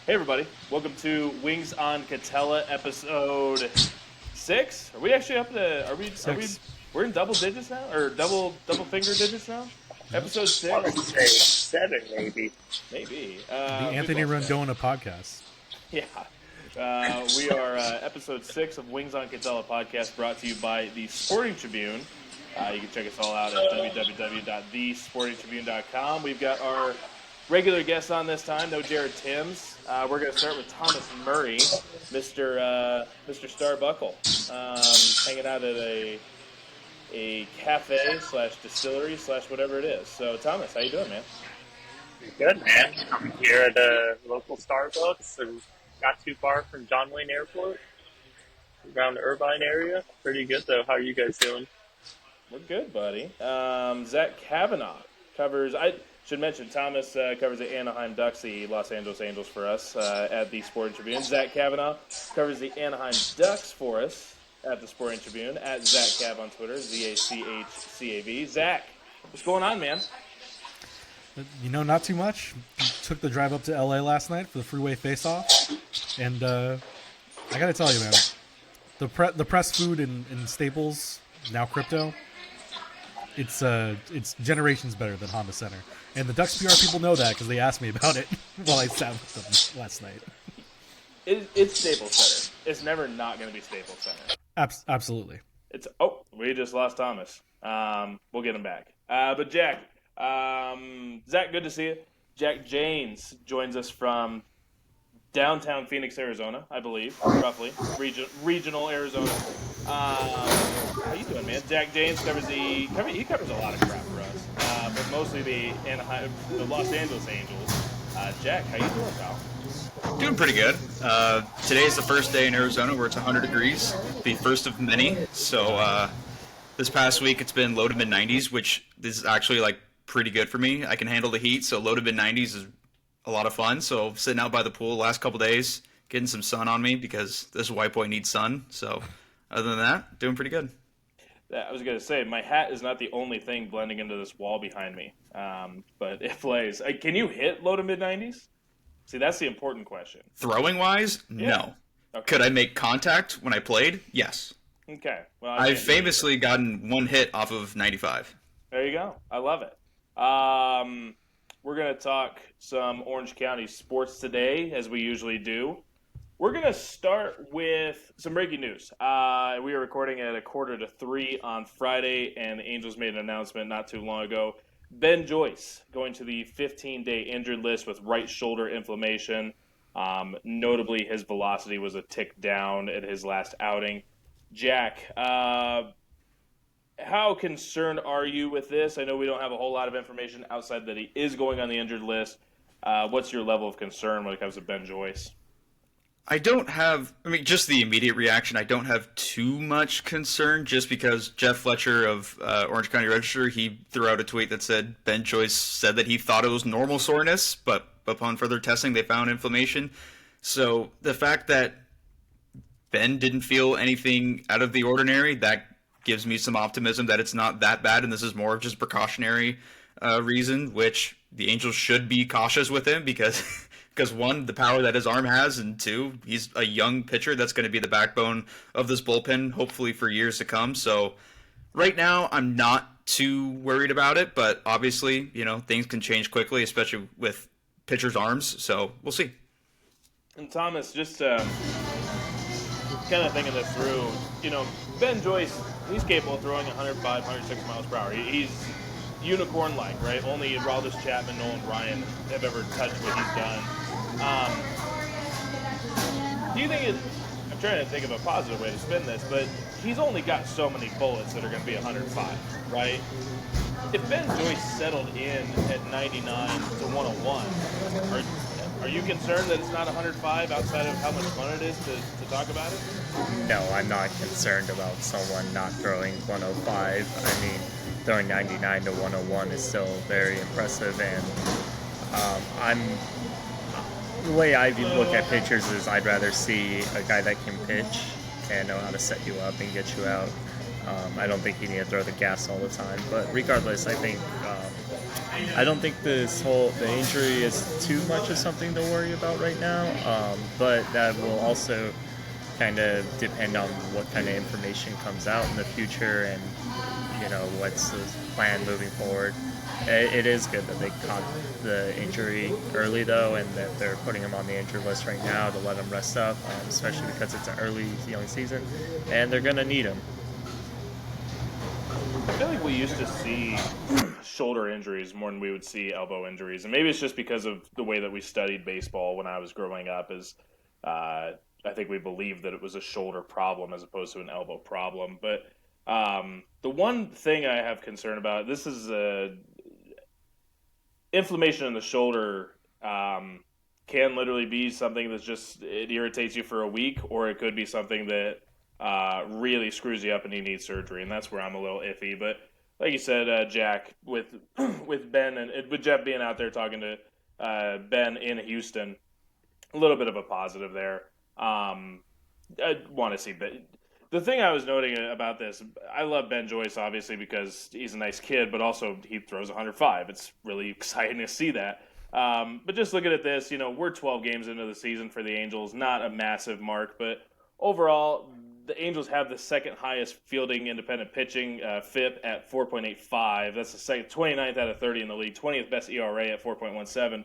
Hey everybody, welcome to Wings on Katella episode 6. Are we actually up to Six. we're in double digits now? Or double finger digits now? Yep. Episode I want to 6? say 7, maybe. Maybe. The We've Anthony lost track. Rendona podcast. Yeah. We are episode 6 of Wings on Katella podcast, brought to you by the Sporting Tribune. You can check us all out at www.thesportingtribune.com. We've got our regular guests on this time, no Jared Timms. We're going to start with Thomas Murray, Mr. Starbuckle, hanging out at a cafe / distillery / whatever it is. So, Thomas, how you doing, man? Good, man. I'm here at a local Starbucks and not too far from John Wayne Airport, around the Irvine area. Pretty good, though. How are you guys doing? We're good, buddy. Zach Kavanaugh covers... I should mention, Thomas covers the Anaheim Ducks, the Los Angeles Angels for us at the Sporting Tribune. Zach Kavanaugh covers the Anaheim Ducks for us at the Sporting Tribune, at Zach Cav on Twitter, ZACHCAV. Zach, what's going on, man? You know, not too much. Took the drive up to LA last night for the freeway face-off, and I gotta tell you, man, the press food in Staples, now Crypto, it's generations better than Honda Center. And the Ducks PR people know that because they asked me about it while I sat with them last night. It's Staples Center. It's never not going to be Staples Center. Absolutely. We just lost Thomas. We'll get him back. But Jack, Zach, good to see you. Jack Janes joins us from downtown Phoenix, Arizona, I believe, roughly, regional Arizona. How you doing, man? Jack Janes covers he covers a lot of crap for us, but mostly the Los Angeles Angels. Jack, how you doing, pal? Doing pretty good. Today is the first day in Arizona where it's 100 degrees, the first of many. So this past week it's been low to mid-90s, which is actually like pretty good for me. I can handle the heat, so low to mid-90s is a lot of fun. So sitting out by the pool the last couple days, getting some sun on me because this white boy needs sun. So other than that, doing pretty good. I was going to say, my hat is not the only thing blending into this wall behind me, but it plays. Can you hit low to mid-90s? See, that's the important question. Throwing-wise, no. Okay. Could I make contact when I played? Yes. Okay. Well, I've famously gotten one hit off of 95. There you go. I love it. We're going to talk some Orange County sports today, as we usually do. We're going to start with some breaking news. We are recording at 2:45 on Friday, and the Angels made an announcement not too long ago. Ben Joyce going to the 15-day injured list with right shoulder inflammation. Notably, his velocity was a tick down at his last outing. Jack, how concerned are you with this? I know we don't have a whole lot of information outside that he is going on the injured list. What's your level of concern when it comes to Ben Joyce? Just the immediate reaction, I don't have too much concern just because Jeff Fletcher of Orange County Register, he threw out a tweet that said Ben Joyce said that he thought it was normal soreness, but upon further testing, they found inflammation. So the fact that Ben didn't feel anything out of the ordinary, that gives me some optimism that it's not that bad, and this is more of just precautionary reason, which the Angels should be cautious with him because one, the power that his arm has, and two, he's a young pitcher that's going to be the backbone of this bullpen, hopefully for years to come. So right now, I'm not too worried about it, but obviously, things can change quickly, especially with pitchers' arms. So we'll see. And Thomas, just kind of thinking this through, Ben Joyce, he's capable of throwing 105, 106 miles per hour. He's unicorn-like, right? Only Aroldis Chapman, Nolan Ryan have ever touched what he's done. Do you think I'm trying to think of a positive way to spin this, but he's only got so many bullets that are going to be 105, right? If Ben Joyce settled in at 99 to 101, are you concerned that it's not 105 outside of how much fun it is to talk about it? No, I'm not concerned about someone not throwing 105. I mean, throwing 99 to 101 is still very impressive, and the way I look at pitchers is I'd rather see a guy that can pitch and know how to set you up and get you out. I don't think you need to throw the gas all the time. But regardless, I don't think the injury is too much of something to worry about right now. But that will also kind of depend on what kind of information comes out in the future and what's the plan moving forward. It is good that they caught the injury early though, and that they're putting him on the injured list right now to let him rest up, especially because it's an early young season and they're gonna need him. I feel like we used to see shoulder injuries more than we would see elbow injuries, and maybe it's just because of the way that we studied baseball when I was growing up. I think we believed that it was a shoulder problem as opposed to an elbow problem. But the one thing I have concern about, this is inflammation in the shoulder can literally be something that's just, it irritates you for a week, or it could be something that really screws you up and you need surgery, and that's where I'm a little iffy. But like you said, Jack, with Ben and with Jeff being out there talking to Ben in Houston, a little bit of a positive there. I want to see Ben. The thing I was noting about this, I love Ben Joyce obviously because he's a nice kid, but also he throws 105. It's really exciting to see that. But just looking at this, we're 12 games into the season for the Angels, not a massive mark, but overall, the Angels have the second highest fielding independent pitching FIP at 4.85. That's the second, 29th out of 30 in the league, 20th best ERA at 4.17.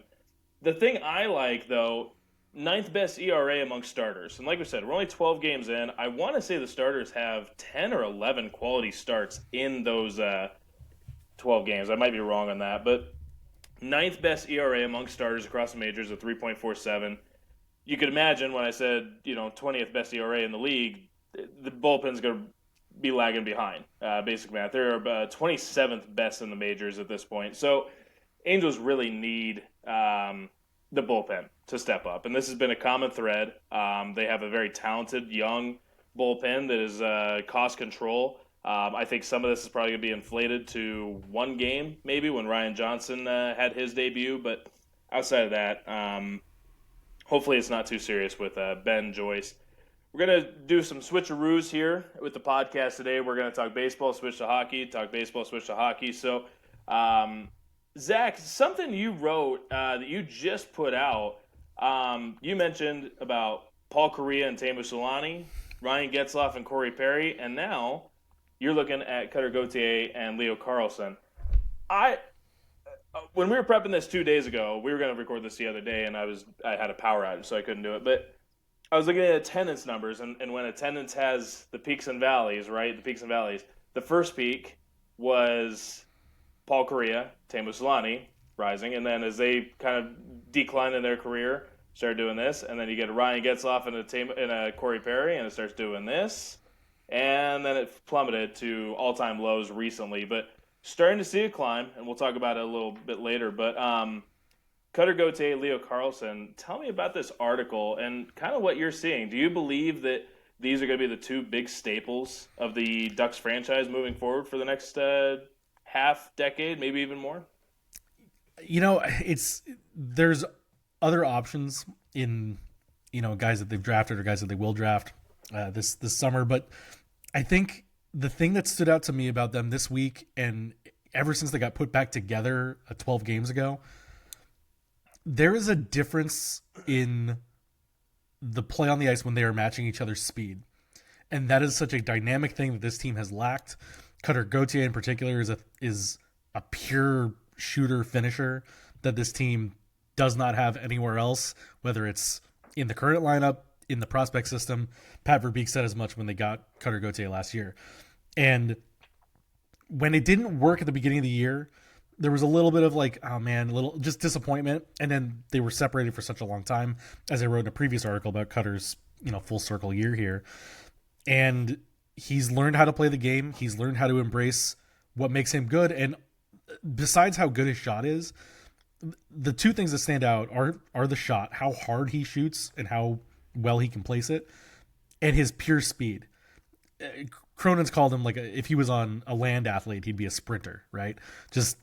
The thing I like, though, ninth best ERA among starters. And like we said, we're only 12 games in. I want to say the starters have 10 or 11 quality starts in those 12 games. I might be wrong on that. But ninth best ERA among starters across the majors at 3.47. You could imagine when I said, 20th best ERA in the league, the bullpen's going to be lagging behind, basic math. They're 27th best in the majors at this point. So Angels really need the bullpen to step up. And this has been a common thread. They have a very talented young bullpen that is cost control. I think some of this is probably going to be inflated to one game, maybe, when Ryan Johnson had his debut. But outside of that, hopefully it's not too serious with Ben Joyce. We're going to do some switcheroos here with the podcast today. We're going to talk baseball, switch to hockey, talk baseball, switch to hockey. So, Zach, something you wrote that you just put out, you mentioned about Paul Correa and Teemu Selanne, Ryan Getzlaf and Corey Perry, and now you're looking at Cutter Gauthier and Leo Carlsson. When we were prepping this 2 days ago, we were going to record this the other day, and I had a power outage, so I couldn't do it. But I was looking at attendance numbers, and when attendance has the peaks and valleys, right? The peaks and valleys. The first peak was Paul Correa, Teemu Selanne rising, and then as they kind of decline in their career, start doing this, and then you get a Ryan Getzlaf and a Corey Perry, and it starts doing this, and then it plummeted to all-time lows recently, but starting to see a climb, and we'll talk about it a little bit later, but Cutter Gauthier, Leo Carlsson, tell me about this article and kind of what you're seeing. Do you believe that these are going to be the two big staples of the Ducks franchise moving forward for the next half decade, maybe even more? There's other options in guys that they've drafted or guys that they will draft this summer, but I think the thing that stood out to me about them this week and ever since they got put back together 12 games ago, there is a difference in the play on the ice when they are matching each other's speed. And that is such a dynamic thing that this team has lacked. Cutter Gauthier in particular is a pure shooter finisher that this team does not have anywhere else, whether it's in the current lineup, in the prospect system. Pat Verbeek said as much when they got Cutter Gauthier last year. And when it didn't work at the beginning of the year, there was a little bit of a little just disappointment. And then they were separated for such a long time, as I wrote in a previous article about Cutter's, full circle year here. And he's learned how to play the game. He's learned how to embrace what makes him good. And besides how good his shot is, the two things that stand out are the shot, how hard he shoots and how well he can place it, and his pure speed. Cronin's called him if he was on a land athlete, he'd be a sprinter, right? Just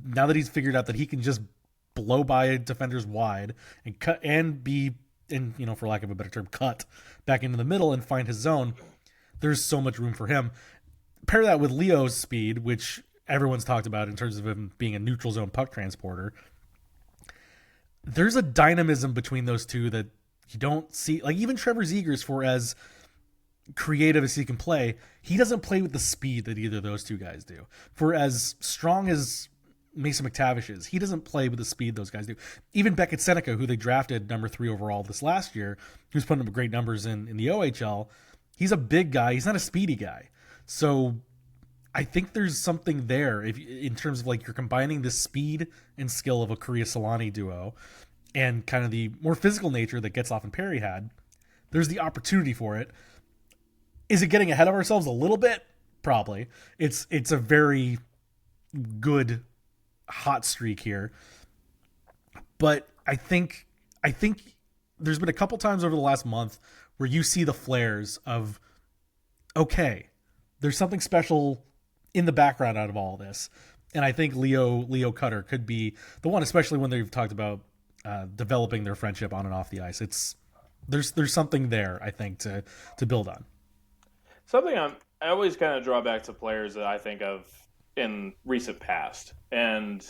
now that he's figured out that he can just blow by defenders wide and cut and for lack of a better term, cut back into the middle and find his zone, there's so much room for him. pair that with Leo's speed, which everyone's talked about in terms of him being a neutral zone puck transporter. There's a dynamism between those two that you don't see. Like even Trevor Zegers, for as creative as he can play, he doesn't play with the speed that either of those two guys do. For as strong as Mason McTavish is, he doesn't play with the speed those guys do. Even Beckett Seneca, who they drafted number 3 overall this last year, who's putting up great numbers in the OHL, he's a big guy. He's not a speedy guy. So I think there's something there in terms of like you're combining the speed and skill of a Korea Solani duo and kind of the more physical nature that Getzlaf and Perry had. There's the opportunity for it. Is it getting ahead of ourselves a little bit? Probably. It's a very good hot streak here. But I think there's been a couple times over the last month where you see the flares of, okay, there's something special in the background out of all this. And I think Leo Cutter could be the one, especially when they've talked about developing their friendship on and off the ice. There's something there, I think, to build on. Something I always kind of draw back to players that I think of in recent past, and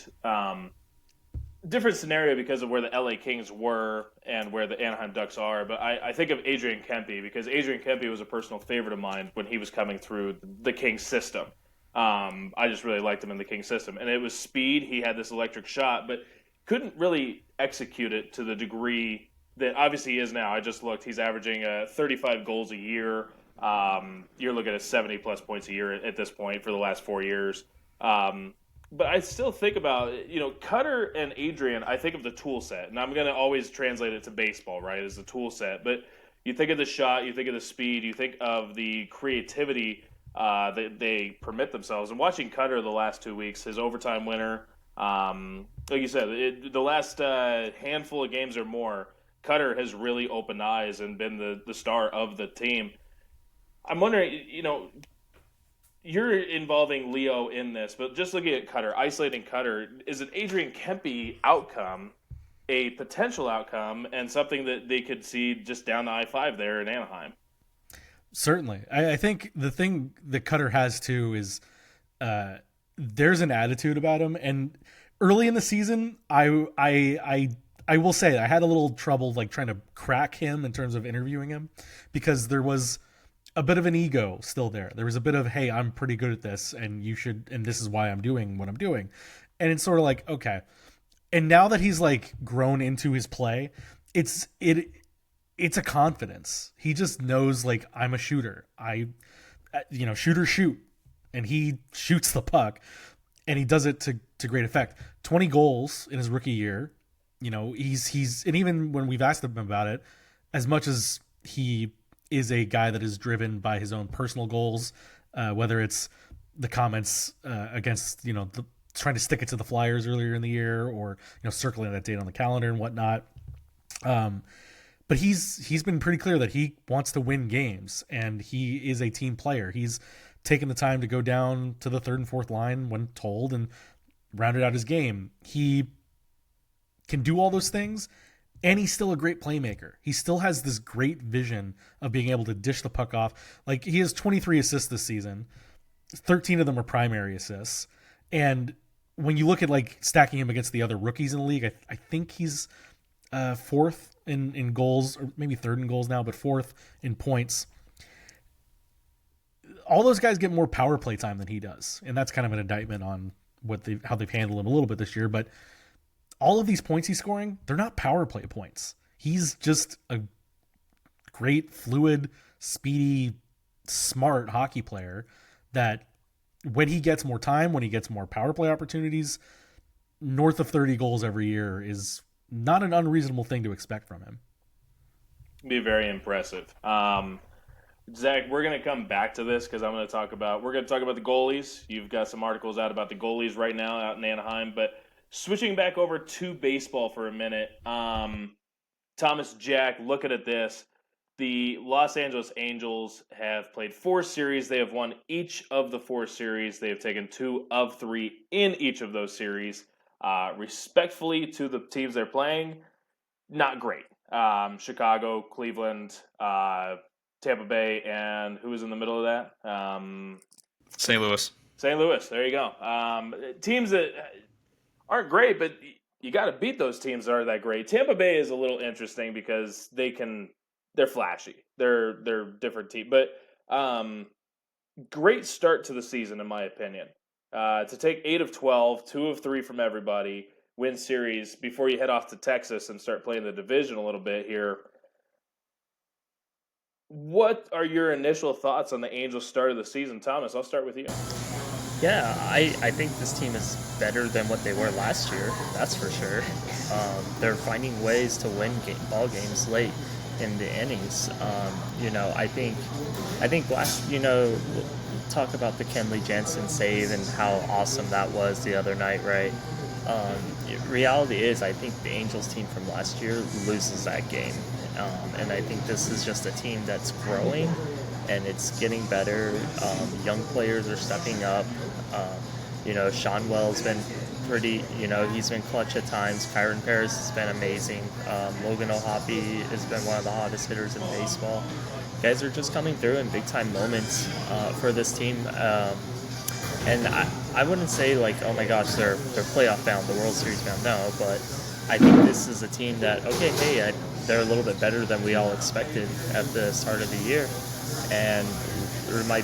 different scenario because of where the LA Kings were and where the Anaheim Ducks are. But I think of Adrian Kempe because Adrian Kempe was a personal favorite of mine when he was coming through the Kings system. I just really liked him in the Kings system, and it was speed. He had this electric shot, but couldn't really execute it to the degree that obviously he is now. I just looked; he's averaging 35 goals a year. You're looking at 70 plus points a year at this point for the last 4 years. But I still think about, Cutter and Adrian, I think of the tool set, and I'm going to always translate it to baseball, right, as the tool set. But you think of the shot, you think of the speed, you think of the creativity that they permit themselves. And watching Cutter the last 2 weeks, his overtime winner, like you said, the last handful of games or more, Cutter has really opened eyes and been the star of the team. I'm wondering, you're involving Leo in this, but just looking at Cutter, isolating Cutter, is an Adrian Kempe outcome a potential outcome and something that they could see just down the I-5 there in Anaheim? Certainly. I think the thing that Cutter has too is there's an attitude about him. And early in the season, I will say I had a little trouble like trying to crack him in terms of interviewing him because there was a bit of an ego still there. There was a bit of, hey, I'm pretty good at this and you should, and this is why I'm doing what I'm doing. And it's sort of like, okay. And now that he's like grown into his play, it's a confidence. He just knows like I'm a shooter. Shooter shoot. And he shoots the puck and he does it to great effect. 20 goals in his rookie year. He's and even when we've asked him about it, as much as he is a guy that is driven by his own personal goals, whether it's the comments against, trying to stick it to the Flyers earlier in the year or, circling that date on the calendar and whatnot. But he's been pretty clear that he wants to win games and he is a team player. He's taken the time to go down to the third and fourth line when told and rounded out his game. He can do all those things. And he's still a great playmaker. He still has this great vision of being able to dish the puck off. Like, he has 23 assists this season. 13 of them are primary assists. And when you look at, like, stacking him against the other rookies in the league, I think he's fourth in goals, or maybe third in goals now, but fourth in points. All those guys get more power play time than he does. And that's kind of an indictment on how they've handled him a little bit this year. But all of these points he's scoring, they're not power play points. He's just a great, fluid, speedy, smart hockey player that when he gets more time, when he gets more power play opportunities, north of 30 goals every year is not an unreasonable thing to expect from him. Be very impressive. Zach, we're going to come back to this because we're going to talk about the goalies. You've got some articles out about the goalies right now out in Anaheim, but switching back over to baseball for a minute, Thomas, Jack, looking at this, the Los Angeles Angels have played 4 series. They have won each of the 4 series. They have taken 2 of 3 in each of those series. Respectfully to the teams they're playing, not great. Chicago, Cleveland, Tampa Bay, and who was in the middle of that? St. Louis. St. Louis. There you go. Teams that aren't great, but you got to beat those teams that are that great. Tampa Bay is a little interesting because they're flashy. They're different team, but great start to the season in my opinion. To take 8 of 12, 2 of 3 from everybody, win series before you head off to Texas and start playing the division a little bit here. What are your initial thoughts on the Angels' start of the season, Thomas? I'll start with you. Yeah, I think this team is better than what they were last year. That's for sure. They're finding ways to win ball games late in the innings. I think last, talk about the Kenley Jansen save and how awesome that was the other night, right? Reality is, I think the Angels team from last year loses that game. And I think this is just a team that's growing and it's getting better. Young players are stepping up. Sean Well's been pretty, he's been clutch at times. Kyron Paris has been amazing. Logan O'Hoppe has been one of the hottest hitters in baseball. Guys are just coming through in big-time moments for this team. And I wouldn't say, like, oh my gosh, they're playoff bound, the World Series bound, no, but I think this is a team that, they're a little bit better than we all expected at the start of the year. And there might,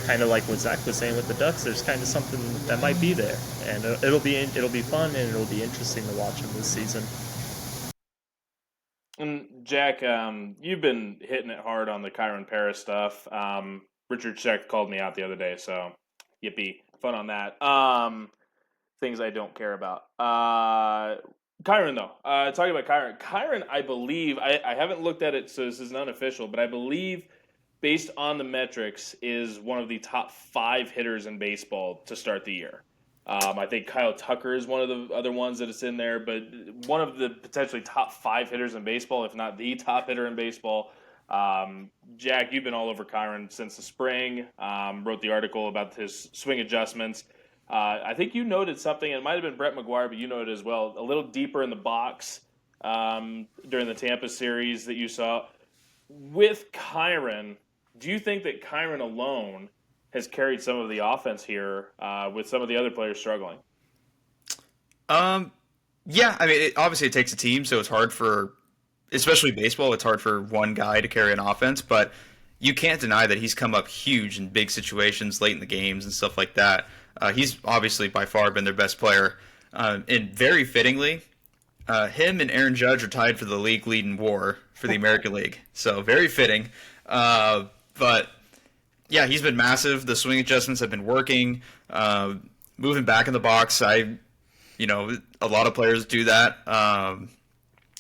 kind of like what Zach was saying with the Ducks, there's kind of something that might be there. And it'll be fun and it'll be interesting to watch them this season. And Jack, you've been hitting it hard on the Kyron Paris stuff. Richard Scheck called me out the other day, so yippee, fun on that. Things I don't care about. Kyron, though. Talking about Kyron. Kyron, I believe, I haven't looked at it, so this is unofficial, but I believe, based on the metrics, is one of the top 5 hitters in baseball to start the year. I think Kyle Tucker is one of the other ones that is in there, but one of the potentially top 5 hitters in baseball, if not the top hitter in baseball. Jack, you've been all over Kyron since the spring. Wrote the article about his swing adjustments. I think you noted something, it might have been Brett McGuire, but you noted as well, a little deeper in the box during the Tampa series that you saw. With Kyron, do you think that Kyron alone has carried some of the offense here with some of the other players struggling? Yeah, I mean, obviously it takes a team, so it's hard for, especially baseball, it's hard for one guy to carry an offense, but you can't deny that he's come up huge in big situations late in the games and stuff like that. He's obviously by far been their best player. And very fittingly, him and Aaron Judge are tied for the league lead in WAR for the American League. So very fitting. But yeah, he's been massive. The swing adjustments have been working. Moving back in the box, a lot of players do that.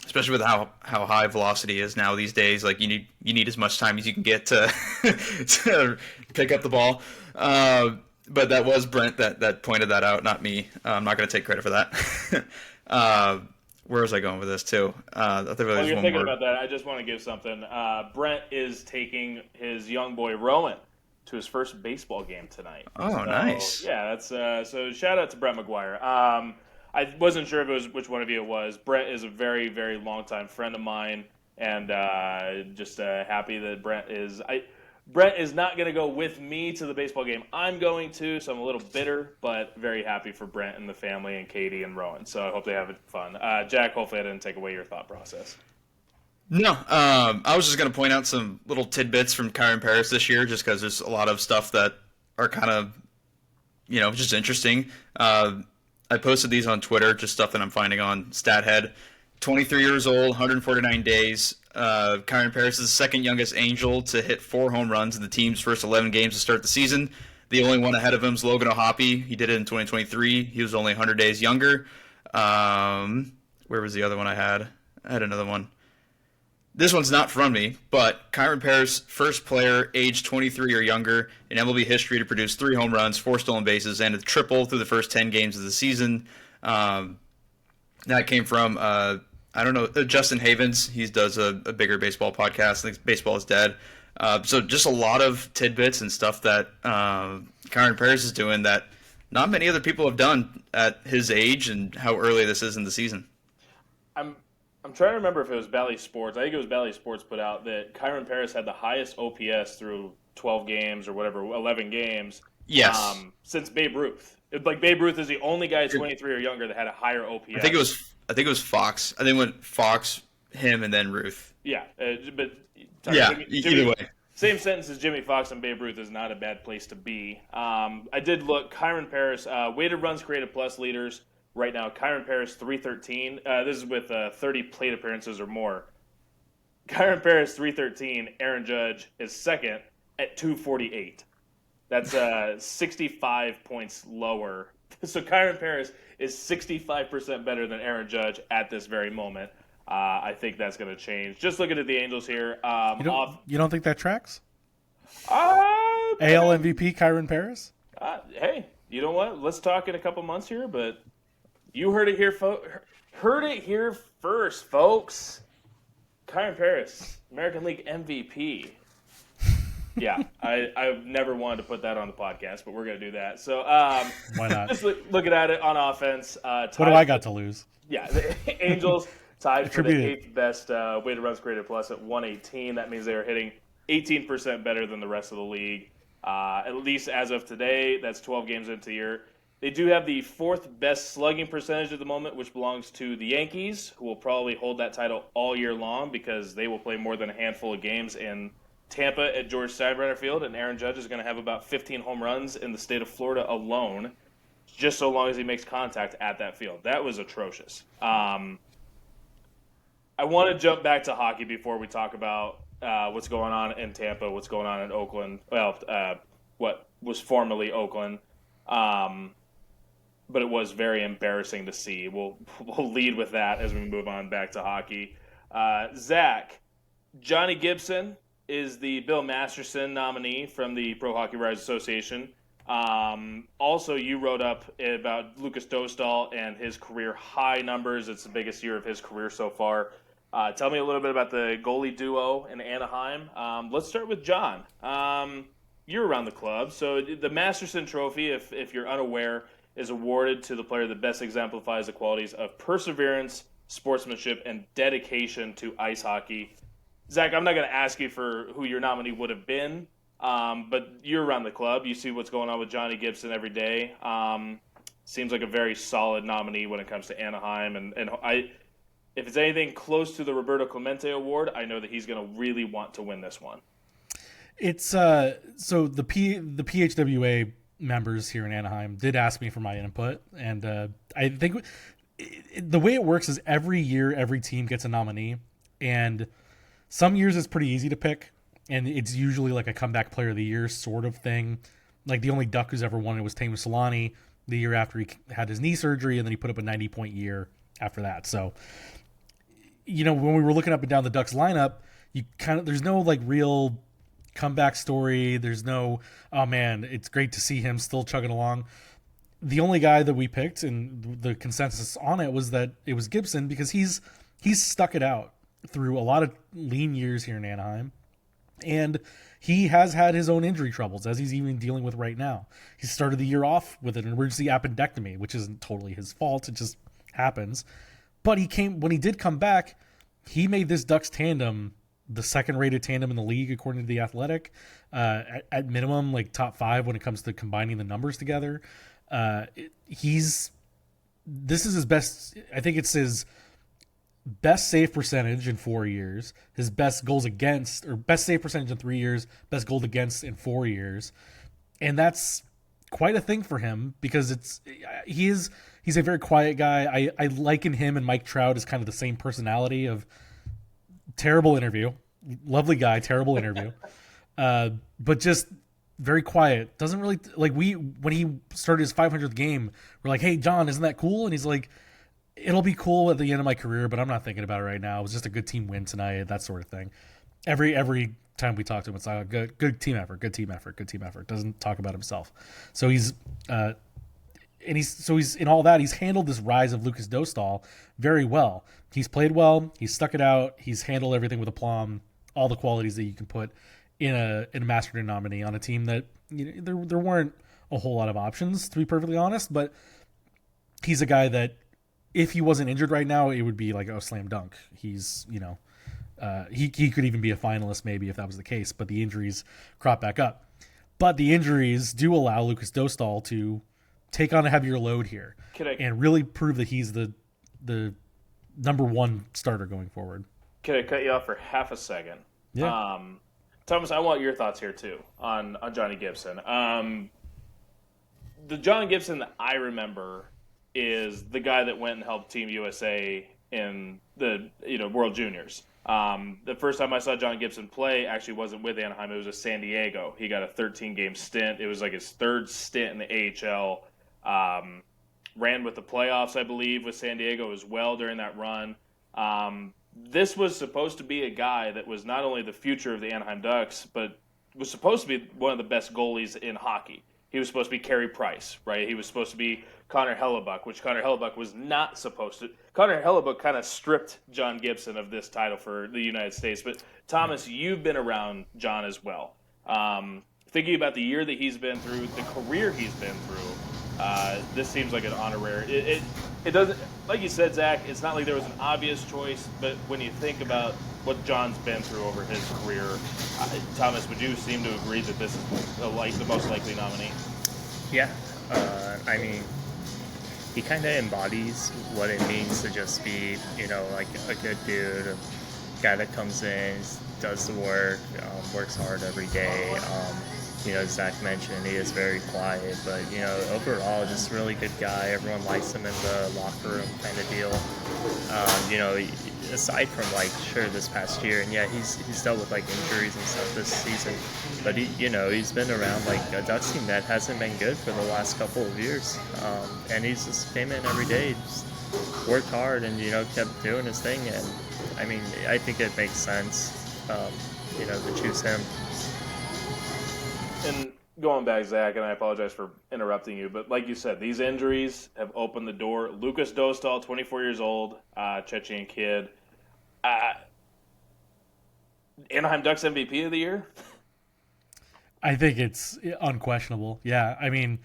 Especially with how high velocity is now these days. Like you need as much time as you can get to to pick up the ball. But that was Brent that pointed that out, not me. I'm not going to take credit for that. Where was I going with this too? I think While you're thinking about that, I just want to give something. Brent is taking his young boy Rowan to his first baseball game tonight. Oh, so, nice. Yeah, that's so. Shout out to Brett McGuire. I wasn't sure if it was which one of you it was. Brent is a very, very longtime friend of mine, and just happy that Brent is. Brent is not going to go with me to the baseball game I'm going to, so I'm a little bitter, but very happy for Brent and the family and Katie and Rowan. So I hope they have fun. Jack, hopefully I didn't take away your thought process. No, I was just going to point out some little tidbits from Kyron Paris this year, just because there's a lot of stuff that are kind of, just interesting. I posted these on Twitter, just stuff that I'm finding on StatHead. 23 years old, 149 days. Kyron Paris is the second youngest Angel to hit 4 home runs in the team's first 11 games to start the season. The only one ahead of him is Logan O'Hoppe. He did it in 2023. He was only 100 days younger. Where was the other one I had? I had another one. This one's not from me, but Kyron Paris, first player aged 23 or younger in MLB history to produce 3 home runs, 4 stolen bases, and a triple through the first 10 games of the season. That came from, Justin Havens. He does a bigger baseball podcast. I think Baseball is Dead. So just a lot of tidbits and stuff that Kyron Paris is doing that not many other people have done at his age and how early this is in the season. I'm trying to remember if it was Bally Sports. I think it was Bally Sports put out that Kyron Paris had the highest OPS through 12 games or whatever, 11 games Yes. Since Babe Ruth. Like Babe Ruth is the only guy 23 or younger that had a higher OPS. I think it was Fox. I think it went Fox, him, and then Ruth. Yeah, but Either way. Same sentence as Jimmy Fox and Babe Ruth is not a bad place to be. I did look. Kyron Paris, weighted runs created plus leaders right now. Kyron Paris 313. This is with 30 plate appearances or more. Kyron Paris 313. Aaron Judge is second at 248. That's 65 points lower. So Kyron Paris is 65% better than Aaron Judge at this very moment. I think that's going to change. Just looking at the Angels here. You don't think that tracks? AL MVP Kyron Paris? Hey, you know what? Let's talk in a couple months here, but you heard it here, heard it here first, folks. Kyron Paris, American League MVP. Yeah, I've never wanted to put that on the podcast, but we're going to do that. So why not? Just looking at it on offense. What do I got to lose? Yeah, the Angels tied for the 8th best weighted runs created plus at 118. That means they are hitting 18% better than the rest of the league. At least as of today, that's 12 games into the year. They do have the 4th best slugging percentage at the moment, which belongs to the Yankees, who will probably hold that title all year long because they will play more than a handful of games in Tampa at George Steinbrenner Field, and Aaron Judge is going to have about 15 home runs in the state of Florida alone, just so long as he makes contact at that field. That was atrocious. I want to jump back to hockey before we talk about what's going on in Tampa, what's going on in Oakland. Well, what was formerly Oakland. But it was very embarrassing to see. We'll lead with that as we move on back to hockey. Zach, Johnny Gibson is the Bill Masterson nominee from the Pro Hockey Writers Association. Also, you wrote up about Lucas Dostal and his career high numbers. It's the biggest year of his career so far. Tell me a little bit about the goalie duo in Anaheim. Let's start with John. You're around the club. So the Masterson Trophy, if you're unaware, is awarded to the player that best exemplifies the qualities of perseverance, sportsmanship, and dedication to ice hockey. Zach, I'm not going to ask you for who your nominee would have been, but you're around the club. You see what's going on with Johnny Gibson every day. Seems like a very solid nominee when it comes to Anaheim. And if it's anything close to the Roberto Clemente Award, I know that he's going to really want to win this one. It's so the PHWA members here in Anaheim did ask me for my input, and I think the way it works is every year every team gets a nominee, and some years it's pretty easy to pick, and it's usually like a comeback player of the year sort of thing. Like the only Duck who's ever won it was Teemu Selanne the year after he had his knee surgery, and then he put up a 90-point year after that. So, when we were looking up and down the Ducks lineup, there's no like real comeback story. There's no, oh man, it's great to see him still chugging along. The only guy that we picked and the consensus on it was that it was Gibson, because he's stuck it out through a lot of lean years here in Anaheim, and he has had his own injury troubles, as he's even dealing with right now. He started the year off with an emergency appendectomy, which isn't totally his fault. It just happens. But when he did come back, he made this Ducks tandem the second-rated tandem in the league, according to The Athletic. At minimum, like top 5 when it comes to combining the numbers together. This is his best. I think it's his best save percentage in 4 years, his best goals against, or best save percentage in 3 years, best goals against in 4 years, and that's quite a thing for him, because he's a very quiet guy. I liken him and Mike Trout as kind of the same personality of terrible interview, lovely guy, terrible interview, but just very quiet. Doesn't really like when he started his 500th game, we're like, hey John, isn't that cool? And he's like, it'll be cool at the end of my career, but I'm not thinking about it right now. It was just a good team win tonight, that sort of thing. Every time we talk to him, it's like good team effort, good team effort, good team effort. Doesn't talk about himself. So he's in all that, he's handled this rise of Lucas Dostal very well. He's played well. He's stuck it out. He's handled everything with aplomb. All the qualities that you can put in a Masterton nominee on a team that there weren't a whole lot of options, to be perfectly honest. But he's a guy that, if he wasn't injured right now, it would be like a slam dunk. He's he could even be a finalist maybe if that was the case. But the injuries crop back up. But the injuries do allow Lucas Dostal to take on a heavier load here and really prove that he's the number one starter going forward. Can I cut you off for half a second? Yeah. Thomas, I want your thoughts here too on Johnny Gibson. The John Gibson that I remember is the guy that went and helped Team USA in the World Juniors. The first time I saw John Gibson play actually wasn't with Anaheim. It was with San Diego. He got a 13-game stint. It was like his third stint in the AHL. Ran with the playoffs, I believe, with San Diego as well during that run. This was supposed to be a guy that was not only the future of the Anaheim Ducks, but was supposed to be one of the best goalies in hockey. He was supposed to be Carey Price, right? He was supposed to be Connor Hellebuck, which Connor Hellebuck was not supposed to. Connor Hellebuck kind of stripped John Gibson of this title for the United States. But, Thomas, you've been around John as well. Thinking about the year that he's been through, the career he's been through, this seems like an honorary. It doesn't, like you said, Zach, it's not like there was an obvious choice, but when you think about what John's been through over his career, Thomas, would you seem to agree that this is the most likely nominee? Yeah. I mean, he kind of embodies what it means to just be, like a good dude, a guy that comes in, does the work, works hard every day. Zach mentioned he is very quiet, but, overall, just a really good guy. Everyone likes him in the locker room kind of deal. Aside from, this past year, and yeah, he's dealt with, injuries and stuff this season, but he's been around, a Ducks team that hasn't been good for the last couple of years. And he's just came in every day, just worked hard and, kept doing his thing. And, I mean, I think it makes sense, to choose him. And going back, Zach, and I apologize for interrupting you, but like you said, these injuries have opened the door. Lucas Dostal, 24 years old, Chechen kid. Anaheim Ducks MVP of the year? I think it's unquestionable. Yeah, I mean,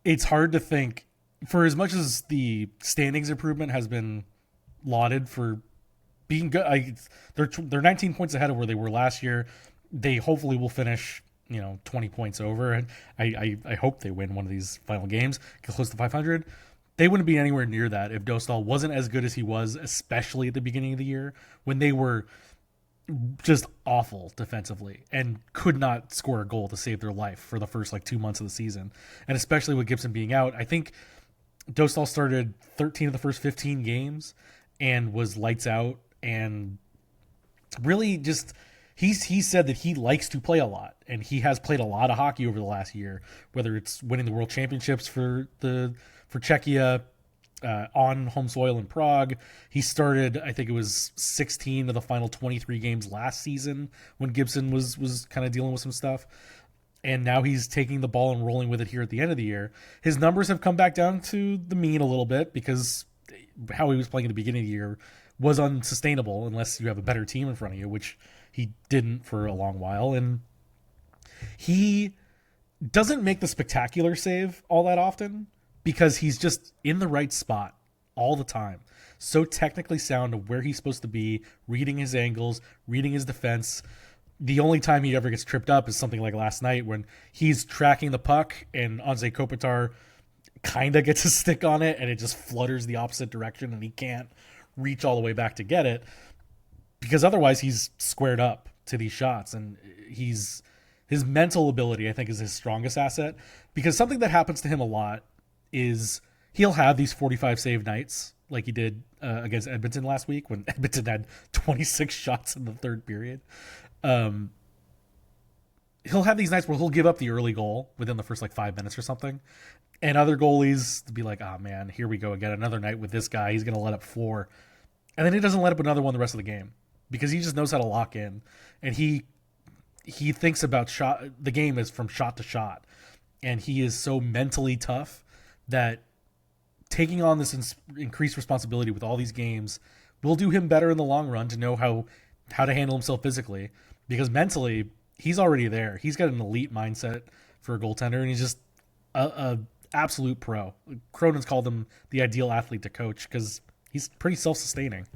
it's hard to think, for as much as the standings improvement has been lauded for being good, they're 19 points ahead of where they were last year. They hopefully will finish 20 points over, and I hope they win one of these final games, get close to 500. They wouldn't be anywhere near that if Dostal wasn't as good as he was, especially at the beginning of the year when they were just awful defensively and could not score a goal to save their life for the first 2 months of the season. And especially with Gibson being out, I think Dostal started 13 of the first 15 games and was lights out, and really just he said that he likes to play a lot, and he has played a lot of hockey over the last year, whether it's winning the World Championships for Czechia on home soil in Prague. He started, I think it was 16 of the final 23 games last season when Gibson was kind of dealing with some stuff. And now he's taking the ball and rolling with it here at the end of the year. His numbers have come back down to the mean a little bit because how he was playing at the beginning of the year was unsustainable unless you have a better team in front of you, which he didn't for a long while. And he doesn't make the spectacular save all that often because he's just in the right spot all the time. So technically sound of where he's supposed to be, reading his angles, reading his defense. The only time he ever gets tripped up is something like last night when he's tracking the puck and Anze Kopitar kind of gets a stick on it and it just flutters the opposite direction and he can't reach all the way back to get it, because otherwise he's squared up to these shots. And his mental ability, I think, is his strongest asset, because something that happens to him a lot is he'll have these 45 save nights like he did against Edmonton last week when Edmonton had 26 shots in the third period. He'll have these nights where he'll give up the early goal within the first 5 minutes or something, and other goalies to be like, oh man, here we go again, another night with this guy, he's going to let up 4. And then he doesn't let up another one the rest of the game because he just knows how to lock in. And he thinks about the game is from shot to shot. And he is so mentally tough that taking on this increased responsibility with all these games will do him better in the long run to know how to handle himself physically, because mentally he's already there. He's got an elite mindset for a goaltender, and he's just a absolute pro. Cronin's called him the ideal athlete to coach because he's pretty self-sustaining.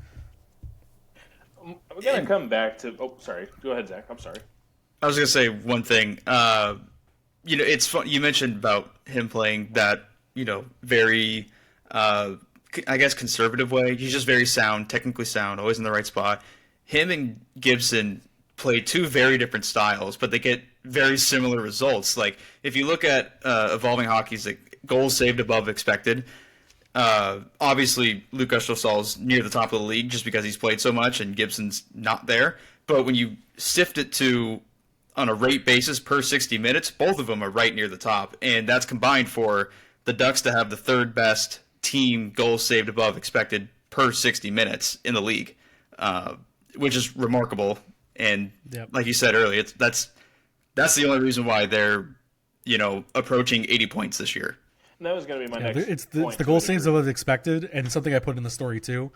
We're going to come back to... Oh, sorry. Go ahead, Zach. I'm sorry. I was going to say one thing. it's fun. You mentioned about him playing that, very, I guess, conservative way. He's just very sound, technically sound, always in the right spot. Him and Gibson play two very different styles, but they get very similar results. Like, if you look at Evolving Hockey's like, goals saved above expected, obviously Lucas Dostal's near the top of the league just because he's played so much and Gibson's not there. But when you sift it to on a rate basis per 60 minutes, both of them are right near the top. And that's combined for the Ducks to have the third best team goals saved above expected per 60 minutes in the league, which is remarkable. And like you said earlier, that's the only reason why they're, approaching 80 points this year. And that was going to be my next It's point. the goal saves above expected, and something I put in the story too.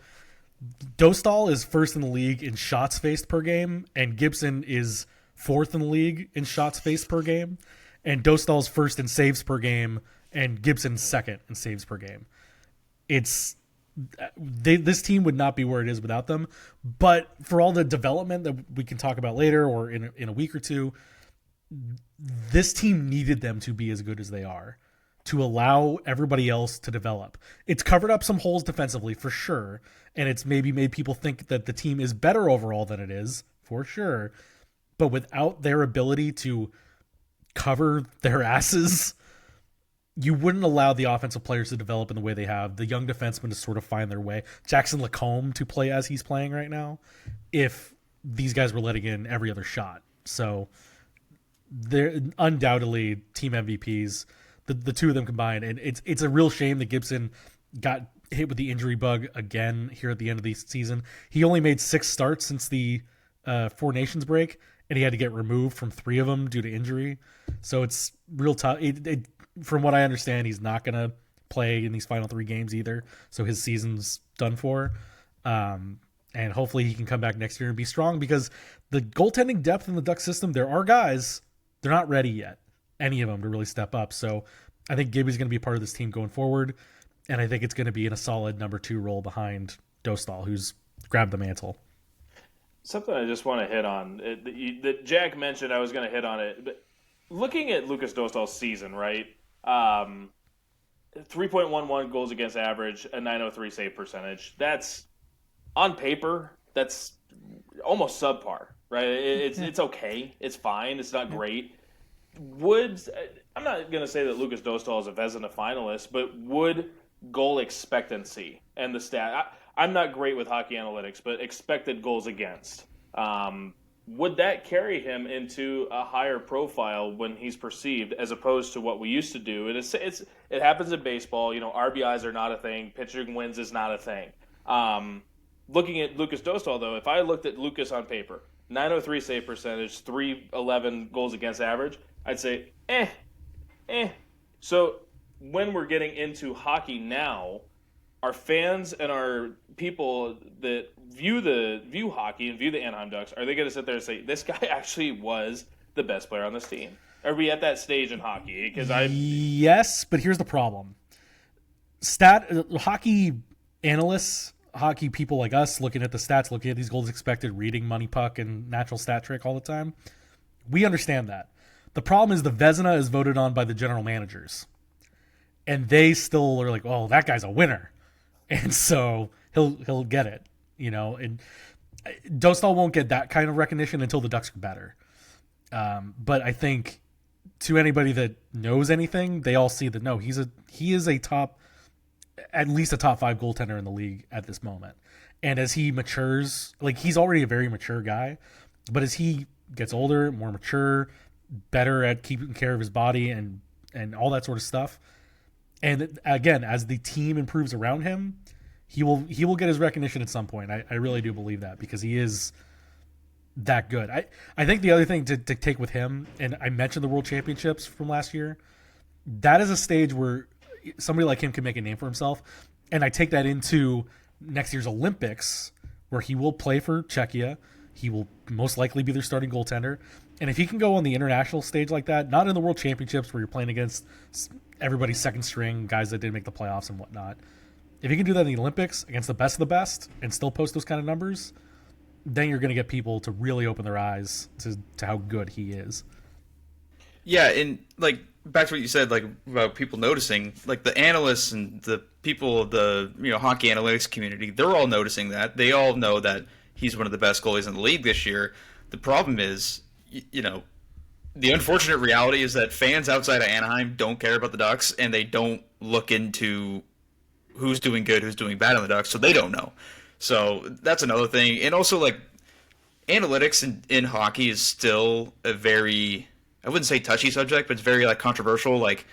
Dostal is first in the league in shots faced per game, and Gibson is fourth in the league in shots faced per game, and Dostal's first in saves per game, and Gibson's second in saves per game. This team would not be where it is without them. But for all the development that we can talk about later or in a week or two, this team needed them to be as good as they are to allow everybody else to develop. It's covered up some holes defensively for sure, and it's maybe made people think that the team is better overall than it is for sure. But without their ability to cover their asses, you wouldn't allow the offensive players to develop in the way they have, the young defensemen to sort of find their way, Jackson Lacombe to play as he's playing right now, if these guys were letting in every other shot. So they're undoubtedly team MVPs, the two of them combined. And it's a real shame that Gibson got hit with the injury bug again here at the end of the season. He only made 6 starts since the Four Nations break, and he had to get removed from 3 of them due to injury. So it's real tough. From what I understand, he's not going to play in these final 3 games either. So his season's done for. And hopefully he can come back next year and be strong, because the goaltending depth in the Duck system, there are guys, they're not ready yet, any of them, to really step up. So I think Gibby's going to be part of this team going forward. And I think it's going to be in a solid number 2 role behind Dostal, who's grabbed the mantle. Something I just want to hit on that Jack mentioned, I was going to hit on it. But looking at Lucas Dostal's season, right? 3.11 goals against average, a .903 save percentage. That's on paper, that's almost subpar, right? It's okay. It's fine. It's not great. I'm not going to say that Lucas Dostal is a Vezina finalist, but would goal expectancy and the stat. I'm not great with hockey analytics, but expected goals against. Would that carry him into a higher profile when he's perceived, as opposed to what we used to do? It happens in baseball. RBIs are not a thing. Pitching wins is not a thing. Looking at Lucas Dostal, though, if I looked at Lucas on paper, .903 save percentage, 311 goals against average, I'd say, eh. So when we're getting into hockey now, our fans and our people that view hockey and view the Anaheim Ducks, are they going to sit there and say, this guy actually was the best player on this team? Are we at that stage in hockey? Yes, but here's the problem. Hockey analysts, hockey people like us, looking at the stats, looking at these goals expected, reading Money Puck and Natural Stat Trick all the time, we understand that. The problem is the Vezina is voted on by the general managers. And they still are like, oh, that guy's a winner. And so he'll get it, and Dostal won't get that kind of recognition until the Ducks are better. But I think to anybody that knows anything, they all see that no, he is at least a top 5 goaltender in the league at this moment. And as he matures, like, he's already a very mature guy, but as he gets older, more mature, better at keeping care of his body and all that sort of stuff. And again, as the team improves around him, he will get his recognition at some point. I really do believe that, because he is that good. I think the other thing to take with him, and I mentioned the World Championships from last year, that is a stage where somebody like him can make a name for himself. And I take that into next year's Olympics, where he will play for Czechia. He will most likely be their starting goaltender. And if he can go on the international stage like that, not in the World Championships where you're playing against everybody's second string, guys that didn't make the playoffs and whatnot, if he can do that in the Olympics against the best of the best and still post those kind of numbers, then you're going to get people to really open their eyes to how good he is. Yeah, and like back to what you said, like about people noticing, like the analysts and the people of the hockey analytics community, they're all noticing that. They all know that he's one of the best goalies in the league this year. The problem is, the unfortunate reality is that fans outside of Anaheim don't care about the Ducks, and they don't look into who's doing good, who's doing bad on the Ducks, so they don't know. So that's another thing, and also like analytics in hockey is still a very, I wouldn't say touchy subject, but it's very like controversial. Like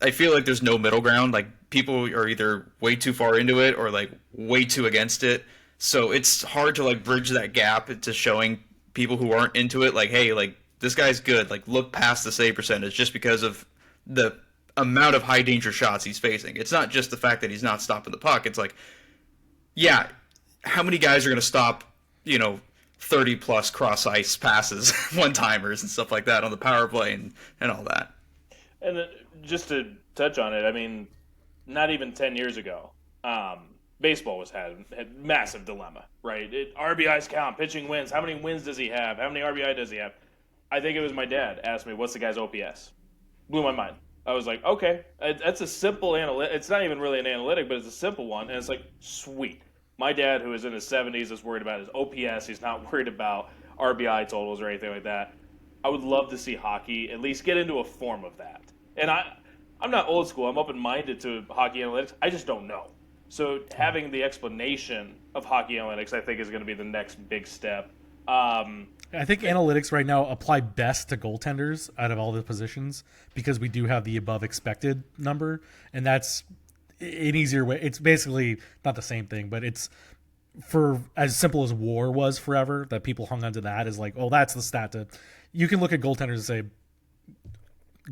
I feel like there's no middle ground. Like people are either way too far into it or like way too against it. So it's hard to like bridge that gap into showing people who aren't into it like, hey, like this guy's good. Like look past the save percentage just because of the amount of high danger shots he's facing. It's not just the fact that he's not stopping the puck. It's like, yeah, how many guys are going to stop, 30 plus cross ice passes, one timers and stuff like that on the power play and all that. And just to touch on it, I mean, not even 10 years ago, baseball had massive dilemma, right? RBIs count, pitching wins. How many wins does he have? How many RBI does he have? I think it was my dad asked me, what's the guy's OPS? Blew my mind. I was like, okay, that's a simple analytic. It's not even really an analytic, but it's a simple one. And it's like, sweet. My dad, who is in his 70s, is worried about his OPS. He's not worried about RBI totals or anything like that. I would love to see hockey at least get into a form of that. And I'm not old school. I'm open-minded to hockey analytics. I just don't know. So having the explanation of hockey analytics, I think, is going to be the next big step. I think analytics right now apply best to goaltenders out of all the positions because we do have the above expected number, and that's an easier way. It's basically not the same thing, but it's for as simple as WAR was forever, that people hung onto that as like, oh, that's the stat. You can look at goaltenders and say,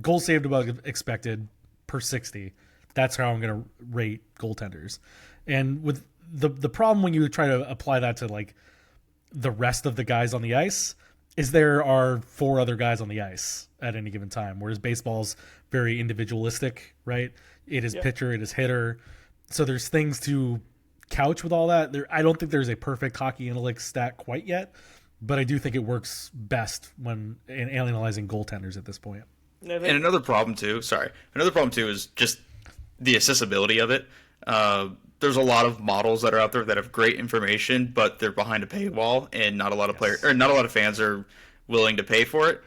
goal saved above expected per 60. That's how I'm going to rate goaltenders. And with the problem when you try to apply that to like the rest of the guys on the ice is there are 4 other guys on the ice at any given time, whereas baseball's very individualistic, right? It is pitcher, it is hitter. So there's things to couch with all that. I don't think there's a perfect hockey analytics stat quite yet, but I do think it works best when analyzing goaltenders at this point. And another problem too is just the accessibility of it. There's a lot of models that are out there that have great information, but they're behind a paywall, and not a lot of players or not a lot of fans are willing to pay for it.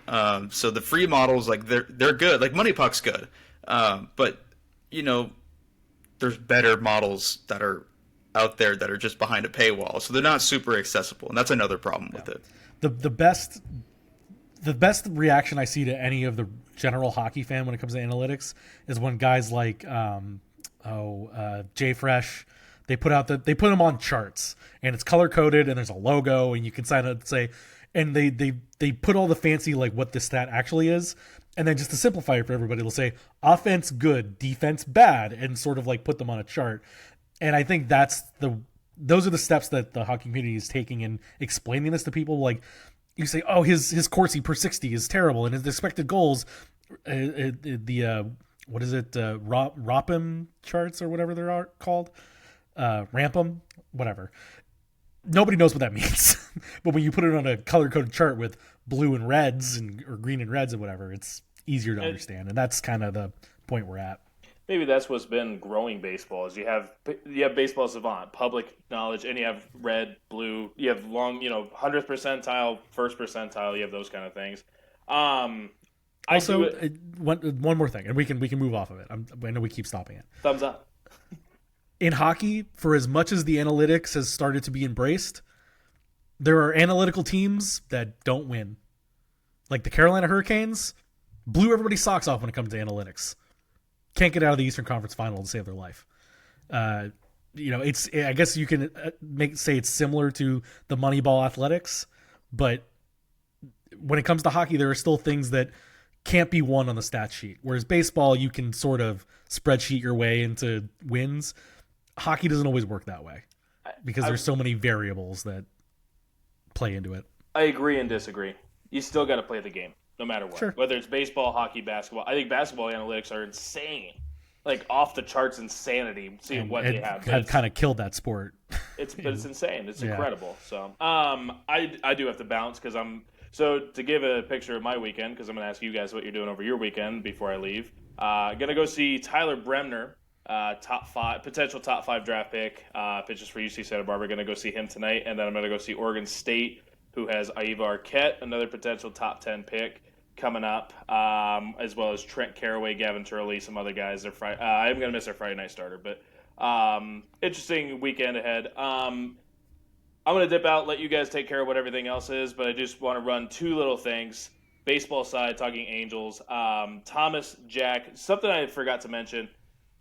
So the free models, like they're good. Like Money Puck's good, but there's better models that are out there that are just behind a paywall, so they're not super accessible, and that's another problem with it. The best reaction I see to any of the general hockey fan when it comes to analytics is when guys like JFresh, they put them on charts, and it's color coded, and there's a logo, and you can sign up and say, and they put all the fancy like what the stat actually is, and then just to simplify it for everybody, they'll say offense good, defense bad, and sort of like put them on a chart. And I think those are the steps that the hockey community is taking in explaining this to people. Like you say, oh, his Corsi per 60 is terrible, and his expected goals, what is it, ROPM charts or whatever they're called, Rampum, whatever. Nobody knows what that means, but when you put it on a color-coded chart with blue and reds or green and reds and whatever, it's easier to understand, and that's kind of the point we're at. Maybe that's what's been growing baseball is you have baseball savant, public knowledge, and you have red, blue, you have long, 100th percentile, first percentile, you have those kind of things. Also, one more thing, and we can move off of it. I know we keep stopping it. Thumbs up. In hockey, for as much as the analytics has started to be embraced, there are analytical teams that don't win. Like the Carolina Hurricanes blew everybody's socks off when it comes to analytics. Can't get out of the Eastern Conference Final to save their life. It's, I guess you can say it's similar to the Moneyball Athletics, but when it comes to hockey, there are still things that can't be won on the stat sheet. Whereas baseball, you can sort of spreadsheet your way into wins. Hockey doesn't always work that way because there's so many variables that play into it. I agree and disagree. You still got to play the game, no matter what. Sure. Whether it's baseball, hockey, basketball. I think basketball analytics are insane. Like off the charts insanity. Seeing what they have. Have kind of killed that sport. But it's insane. It's incredible. So I do have to bounce because I'm So to give a picture of my weekend, because I'm going to ask you guys what you're doing over your weekend before I leave, going to go see Tyler Bremner, potential top 5 draft pick, pitches for UC Santa Barbara. Going to go see him tonight, and then I'm going to go see Oregon State, who has Aiva Arquette, another potential top 10 pick coming up, as well as Trent Caraway, Gavin Turley, some other guys. I'm going to miss their Friday night starter, but interesting weekend ahead. I'm going to dip out, let you guys take care of what everything else is, but I just want to run 2 little things. Baseball side, talking Angels. Thomas, Jack, something I forgot to mention,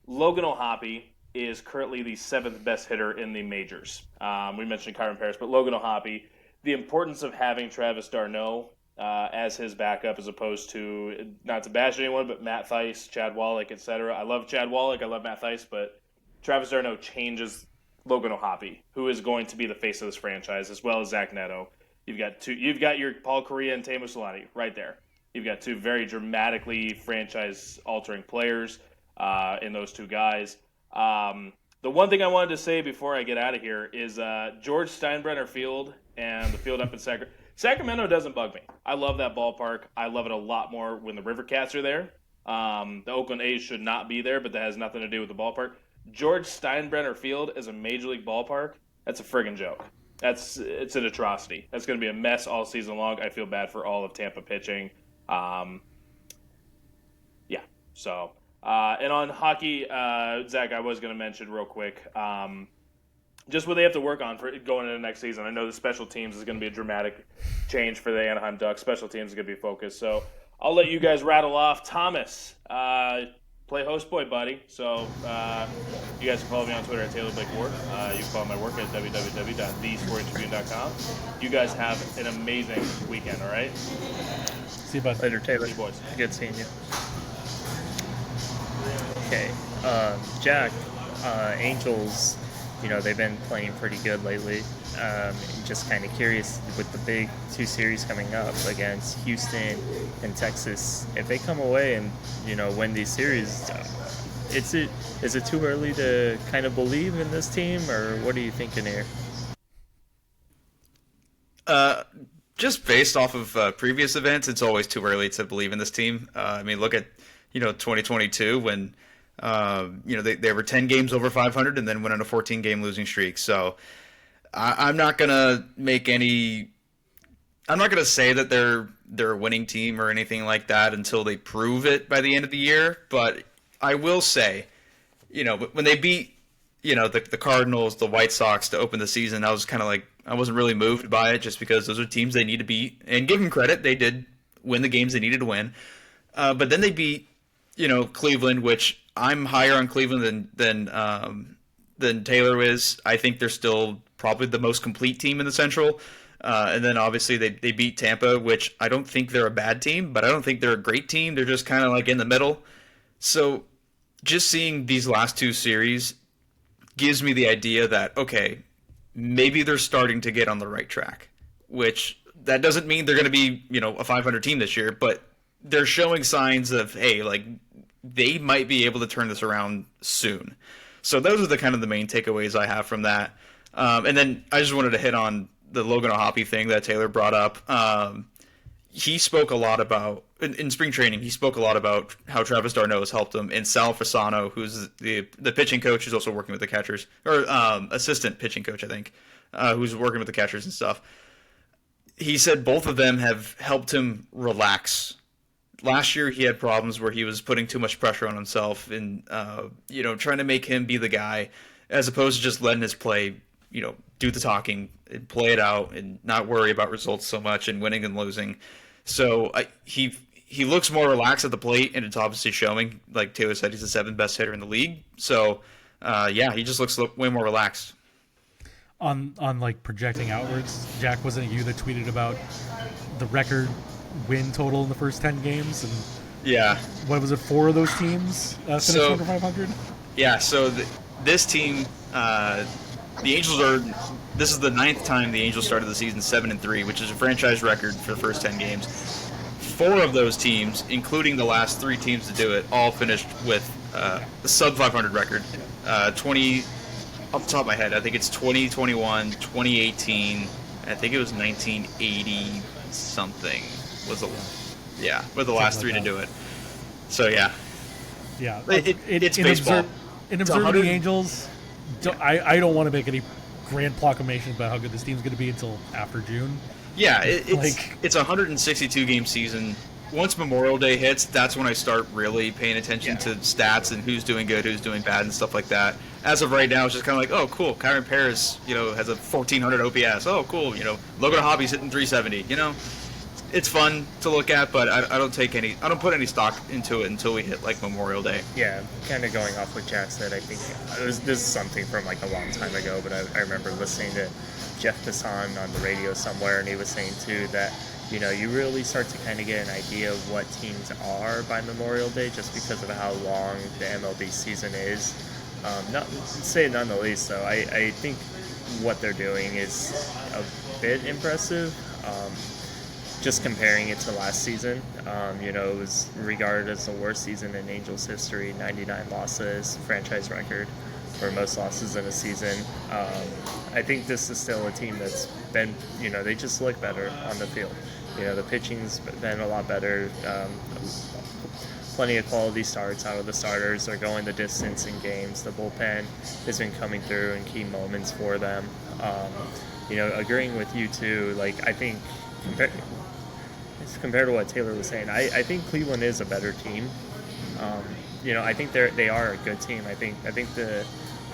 Logan O'Hoppe is currently the 7th best hitter in the majors. We mentioned Kyron Paris, but Logan O'Hoppe, the importance of having Travis d'Arnaud as his backup, as opposed to, not to bash anyone, but Matt Theis, Chad Wallach, etc. I love Chad Wallach, I love Matt Theis, but Travis d'Arnaud changes Logan O'Hoppe, who is going to be the face of this franchise, as well as Zach Neto. You've got your Paul Correa and Teemu Solani right there. You've got 2 very dramatically franchise-altering players in those 2 guys. The one thing I wanted to say before I get out of here is George Steinbrenner Field and the field up in Sacramento. Sacramento doesn't bug me. I love that ballpark. I love it a lot more when the River Cats are there. The Oakland A's should not be there, but that has nothing to do with the ballpark. George Steinbrenner Field is a major league ballpark. That's a friggin' joke. It's an atrocity. That's going to be a mess all season long. I feel bad for all of Tampa pitching. Yeah. So, and on hockey, Zach, I was going to mention real quick, just what they have to work on for going into next season. I know the special teams is going to be a dramatic change for the Anaheim Ducks. Special teams is going to be focused. So I'll let you guys rattle off. Thomas, play host boy, buddy. So you guys can follow me on Twitter at Taylor Blake Ward. You can follow my work at www.thesportingtribune.com. You guys have an amazing weekend, all right? See you, bud. Later, Taylor. See you, boys. Good seeing you. Okay, Jack, Angels, they've been playing pretty good lately. Just kind of curious with the big 2 series coming up against Houston and Texas. If they come away and win these series, is it too early to kind of believe in this team, or what are you thinking here? Just based off of previous events, it's always too early to believe in this team. I mean, look at 2022 when they were 10 games over 500 and then went on a 14-game losing streak. So I'm not gonna say that they're a winning team or anything like that until they prove it by the end of the year. But I will say, when they beat the Cardinals, the White Sox to open the season, I was kind of like, I wasn't really moved by it, just because those are teams they need to beat. And give them credit, they did win the games they needed to win. But then they beat Cleveland, which I'm higher on Cleveland than Taylor is. I think they're still probably the most complete team in the Central. And then obviously they beat Tampa, which I don't think they're a bad team, but I don't think they're a great team. They're just kind of like in the middle. So just seeing these last 2 series gives me the idea that, okay, maybe they're starting to get on the right track, which that doesn't mean they're going to be, a 500 team this year, but they're showing signs of, hey, like, they might be able to turn this around soon. So those are the kind of the main takeaways I have from that. And then I just wanted to hit on the Logan O'Hoppe thing that Taylor brought up. He spoke a lot about, in spring training, he spoke a lot about how Travis d'Arnaud has helped him, and Sal Fasano, who's the pitching coach, who's also working with the catchers, or assistant pitching coach, I think, who's working with the catchers and stuff. He said both of them have helped him relax. Last year he had problems where he was putting too much pressure on himself and, trying to make him be the guy, as opposed to just letting his play, do the talking and play it out and not worry about results so much and winning and losing. So he looks more relaxed at the plate, and it's obviously showing. Like Taylor said, he's the 7th best hitter in the league. So, he just looks way more relaxed. On like projecting outwards, Jack, wasn't it you that tweeted about the record win total in the first 10 games? And yeah, what was it? 4 of those teams finished under 500. Yeah. So this team, the Angels are. This is the 9th time the Angels started the season 7-3, which is a franchise record for the first 10 games. 4 of those teams, including the last 3 teams to do it, all finished with a sub 500 record. 20 off the top of my head, I think it's 2021, 2018. I think it was 1980. something was were the last three to do it. So yeah, it's baseball. In observing the Angels, I don't want to make any grand proclamations about how good this team's going to be until after June. Yeah, it's a 162 game season. Once Memorial Day hits, that's when I start really paying attention to stats and who's doing good, who's doing bad, and stuff like that. As of right now, it's just kind of like, oh, cool, Kyron Paris, has a 1400 OPS. Oh, cool, Logan Hobby's hitting 370. It's fun to look at, but I don't put any stock into it until we hit like Memorial Day. Yeah, kind of going off what Jack said, I think this is something from like a long time ago, but I remember listening to Jeff Passan on the radio somewhere, and he was saying too that you really start to kind of get an idea of what teams are by Memorial Day just because of how long the MLB season is. None the least, though, I think what they're doing is a bit impressive. Just comparing it to last season, it was regarded as the worst season in Angels history, 99 losses, franchise record for most losses in a season. I think this is still a team that's been, they just look better on the field. The pitching's been a lot better. Plenty of quality starts out of the starters. They're going the distance in games. The bullpen has been coming through in key moments for them. Agreeing with you too, I think compared to what Taylor was saying, I think Cleveland is a better team. I think they are a good team. I think the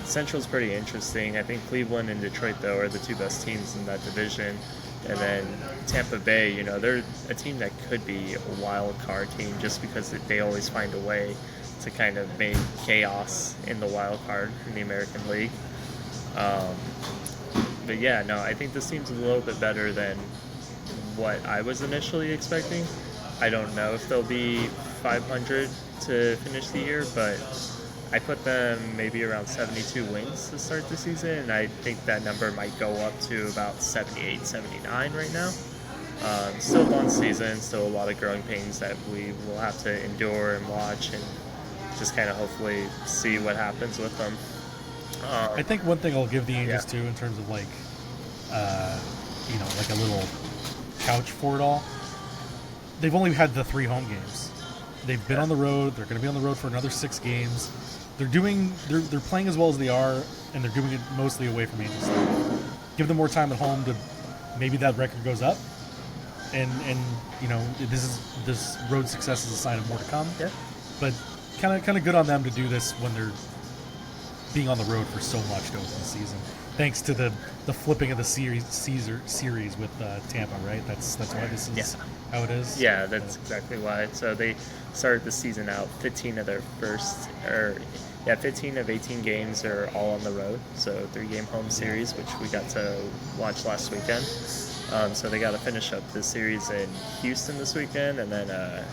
Central's pretty interesting. I think Cleveland and Detroit, though, are the two best teams in that division. And then Tampa Bay, they're a team that could be a wild card team just because they always find a way to kind of make chaos in the wild card in the American League. But yeah, no, I think this team's a little bit better than what I was initially expecting. I don't know if they'll be 500 to finish the year, but I put them maybe around 72 wins to start the season, and I think that number might go up to about 78, 79 right now. Still a long season, still a lot of growing pains that we will have to endure and watch and just kind of hopefully see what happens with them. I think one thing I'll give the Angels too in terms of like a little couch for it all. They've only had the 3 home games. They've been on the road. They're going to be on the road for another 6 games. They're playing as well as they are, and they're doing it mostly away from Angels. Give them more time at home to maybe that record goes up, and this road success is a sign of more to come. Yeah. But kind of good on them to do this when they're being on the road for so much to open the season. Thanks to the flipping of the series with Tampa, right? That's why this is how it is. Yeah, that's exactly why. So they started the season out 15 of 18 games are all on the road. So 3-game home series, which we got to watch last weekend. So they got to finish up the series in Houston this weekend, and then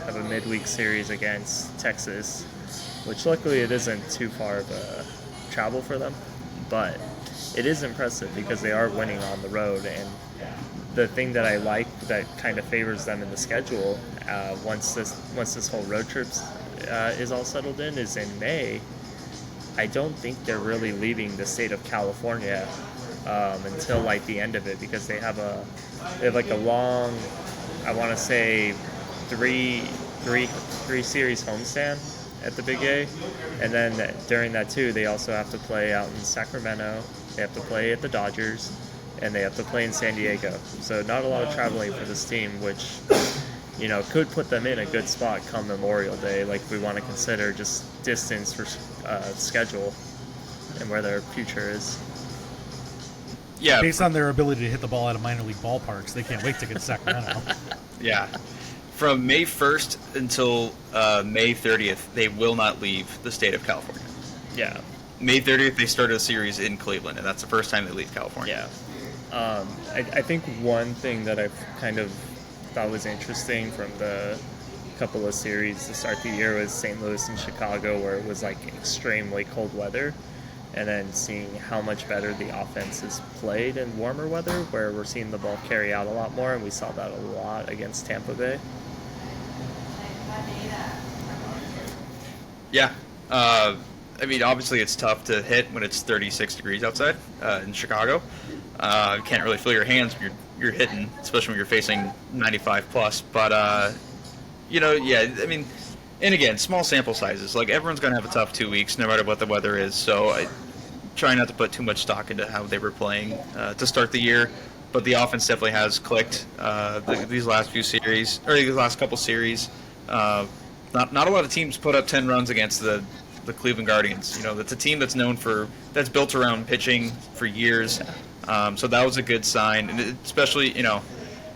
have a midweek series against Texas, which luckily it isn't too far of a travel for them, but it is impressive because they are winning on the road. And the thing that I like that kind of favors them in the schedule, once this whole road trip is all settled in, is in May. I don't think they're really leaving the state of California until like the end of it, because they have like a long, I want to say three series homestand at the Big A, and then during that too, they also have to play out in Sacramento. They have to play at the Dodgers, and they have to play in San Diego. So not a lot of traveling for this team, which could put them in a good spot come Memorial Day. Like, we want to consider just distance for schedule and where their future is. Yeah, based on their ability to hit the ball out of minor league ballparks, they can't wait to get to Sacramento. Yeah. From May 1st until May 30th, they will not leave the state of California. Yeah. May 30th, they started a series in Cleveland, and that's the first time they leave California. Yeah. I think one thing that I've kind of thought was interesting from the couple of series to start the year was St. Louis and Chicago, where it was like extremely cold weather, and then seeing how much better the offense is played in warmer weather, where we're seeing the ball carry out a lot more, and we saw that a lot against Tampa Bay. Yeah. Obviously it's tough to hit when it's 36 degrees outside in Chicago. You can't really feel your hands when you're hitting, especially when you're facing 95 plus. But yeah, I mean, and again, small sample sizes. Like everyone's gonna have a tough 2 weeks, no matter what the weather is. So I try not to put too much stock into how they were playing to start the year. But the offense definitely has clicked these last few series, or these last couple series. Not a lot of teams put up 10 runs against the Cleveland Guardians. That's a team that's built around pitching for years. So that was a good sign, and especially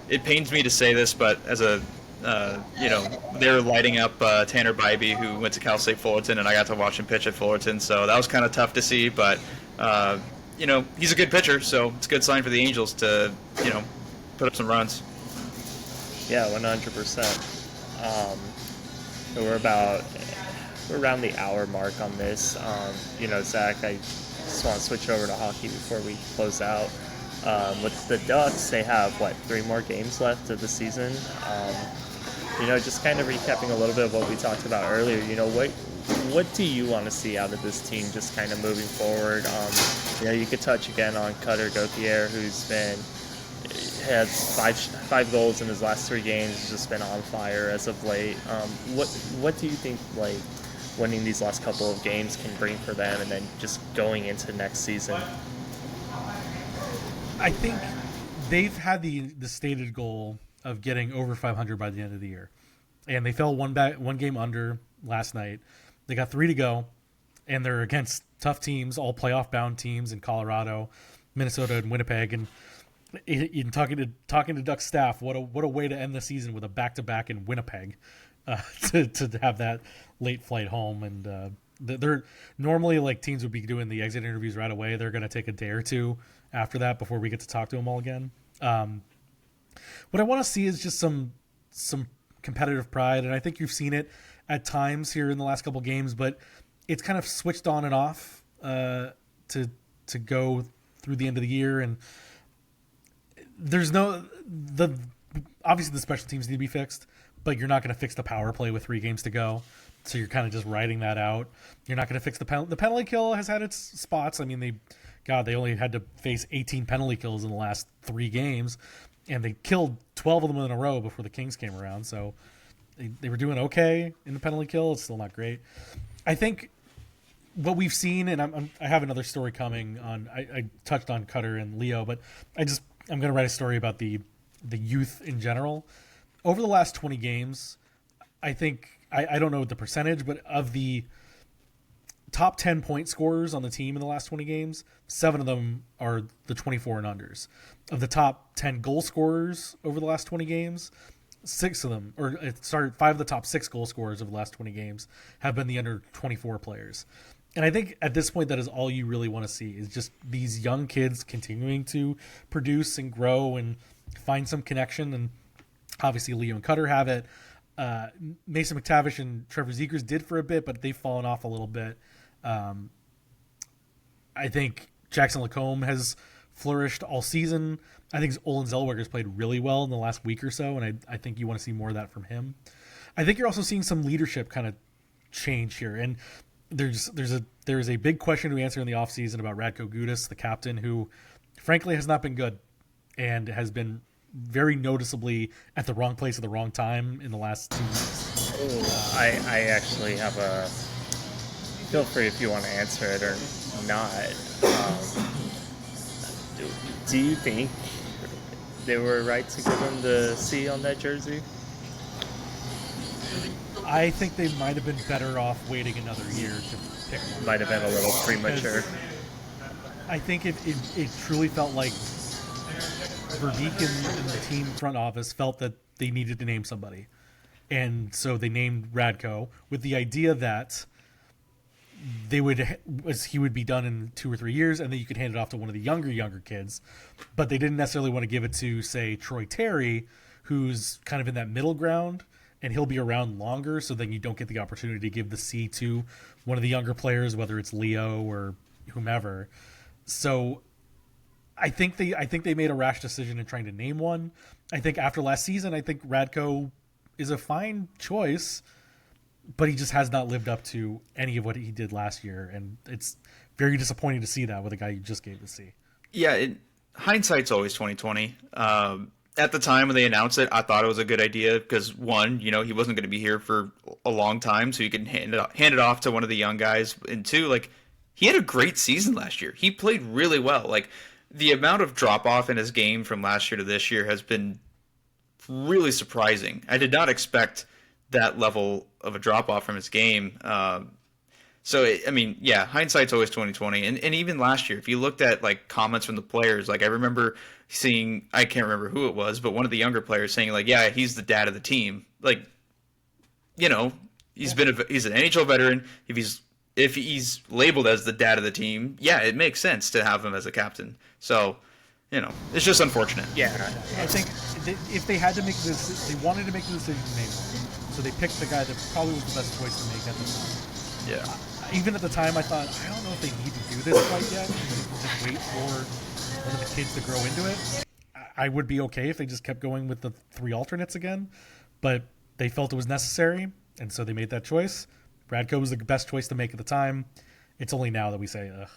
it pains me to say this, but as a they're lighting up Tanner Bybee, who went to Cal State Fullerton, and I got to watch him pitch at Fullerton, so that was kind of tough to see. But he's a good pitcher, so it's a good sign for the Angels to put up some runs. Yeah, 100%. We're around the hour mark on this. Zach, I just want to switch over to hockey before we close out. With the Ducks, they have 3 more games left of the season. Just kind of recapping a little bit of what we talked about earlier. What do you want to see out of this team, just kind of moving forward? You could touch again on Cutter Gauthier, who's had five goals in his last 3 games. He's just been on fire as of late. What do you think winning these last couple of games can bring for them, and then just going into next season? I think they've had the stated goal of getting over 500 by the end of the year, and they fell one game under last night. They got 3 to go, and they're against tough teams, all playoff-bound teams in Colorado, Minnesota, and Winnipeg. And in talking to Ducks staff, what a way to end the season with a back-to-back in Winnipeg, to have that late flight home. And they're normally teams would be doing the exit interviews right away. They're going to take a day or two after that before we get to talk to them all again. What I want to see is just some competitive pride, and I think you've seen it at times here in the last couple games, but it's kind of switched on and off to go through the end of the year. And there's obviously the special teams need to be fixed, but you're not going to fix the power play with 3 games to go. So you're kind of just riding that out. You're not going to fix the penalty kill has had its spots. I mean, they only had to face 18 penalty kills in the last 3 games, and they killed 12 of them in a row before the Kings came around. So they were doing okay in the penalty kill. It's still not great. I think what we've seen, and I have another story coming on. I touched on Cutter and Leo, but I'm going to write a story about the youth in general. Over the last 20 games, I think, I don't know the percentage, but of the top 10 point scorers on the team in the last 20 games, 7 of them are the 24 and unders. Of the top 10 goal scorers over the last 20 games, 5 of the top 6 goal scorers of the last 20 games have been the under 24 players. And I think at this point, that is all you really want to see, is just these young kids continuing to produce and grow and find some connection. And obviously Leo and Cutter have it. Mason McTavish and Trevor Zegers did for a bit, but they've fallen off a little bit. I think Jackson Lacombe has flourished all season. I think Olin Zellweger's played really well in the last week or so, and I think you want to see more of that from him. I think you're also seeing some leadership kind of change here, and there's a big question to answer in the offseason about Radko Gudas, the captain, who frankly has not been good and has been very noticeably at the wrong place at the wrong time in the last 2 weeks. I actually have a... Feel free if you want to answer it or not. Do you think they were right to give him the C on that jersey? I think they might have been better off waiting another year to pick one. Might have been a little premature. I think it truly felt like Verbeek and the team front office felt that they needed to name somebody. And so they named Radko with the idea that he would be done in 2 or 3 years, and then you could hand it off to one of the younger kids. But they didn't necessarily want to give it to, say, Troy Terry, who's kind of in that middle ground, and he'll be around longer, so then you don't get the opportunity to give the C to one of the younger players, whether it's Leo or whomever. So I think they made a rash decision in trying to name one. I think after last season, I think Radko is a fine choice, but he just has not lived up to any of what he did last year, and it's very disappointing to see that with a guy you just gave the C. Yeah, hindsight's always 2020. At the time when they announced it, I thought it was a good idea because one, he wasn't going to be here for a long time, so you can hand it off to one of the young guys. And two, like, he had a great season last year. He played really well. Like, the amount of drop off in his game from last year to this year has been really surprising. I did not expect that level of a drop off from his game. Hindsight's always 2020. And even last year, if you looked at like comments from the players, like I remember seeing, I can't remember who it was, but one of the younger players saying like, yeah, he's the dad of the team. Like, he's an NHL veteran. If he's labeled as the dad of the team, yeah, it makes sense to have him as a captain. So, it's just unfortunate. Yeah, I think if they had to make this, they wanted to make the decision to name him. So they picked the guy that probably was the best choice to make at the time. Yeah. Even at the time, I thought, I don't know if they need to do this quite yet. Just wait for one of the kids to grow into it. I would be okay if they just kept going with the 3 alternates again. But they felt it was necessary, and so they made that choice. Radko was the best choice to make at the time. It's only now that we say, ugh.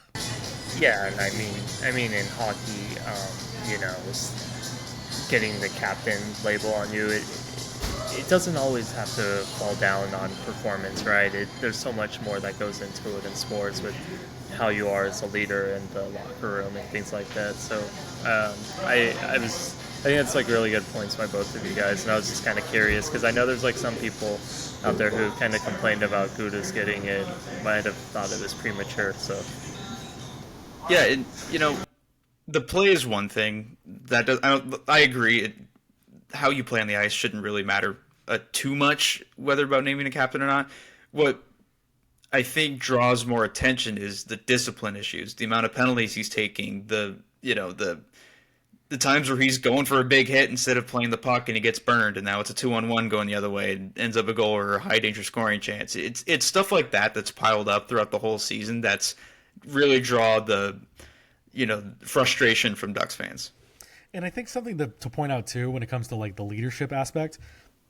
Yeah, and I mean, in hockey, getting the captain label on you, it doesn't always have to fall down on performance, right? There's so much more that goes into it in sports with how you are as a leader in the locker room and things like that. So I think that's like really good points by both of you guys, and I was just kind of curious because I know there's like some people out there who kind of complained about Gudas getting it, might have thought it was premature. So yeah, the play is one thing I agree. How you play on the ice shouldn't really matter too much, whether about naming a captain or not. What I think draws more attention is the discipline issues, the amount of penalties he's taking, the times where he's going for a big hit instead of playing the puck and he gets burned, and now it's a 2-on-1 going the other way and ends up a goal or a high danger scoring chance. It's stuff like that that's piled up throughout the whole season that's really draw the frustration from Ducks fans. And I think something to point out too when it comes to like the leadership aspect,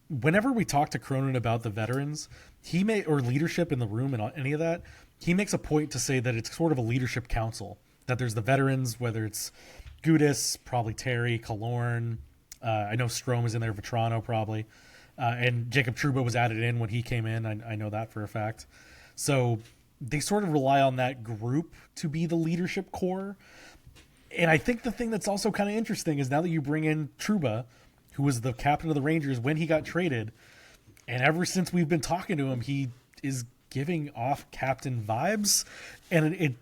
whenever we talk to Cronin about the veterans, or leadership in the room and any of that, he makes a point to say that it's sort of a leadership council, that there's the veterans, whether it's Gudas, probably Terry, Killorn, I know Strome is in there, Vetrano probably, and Jacob Trouba was added in when he came in. I know that for a fact. So they sort of rely on that group to be the leadership core. And I think the thing that's also kind of interesting is now that you bring in Trouba, who was the captain of the Rangers when he got traded, and ever since we've been talking to him, he is giving off captain vibes. And it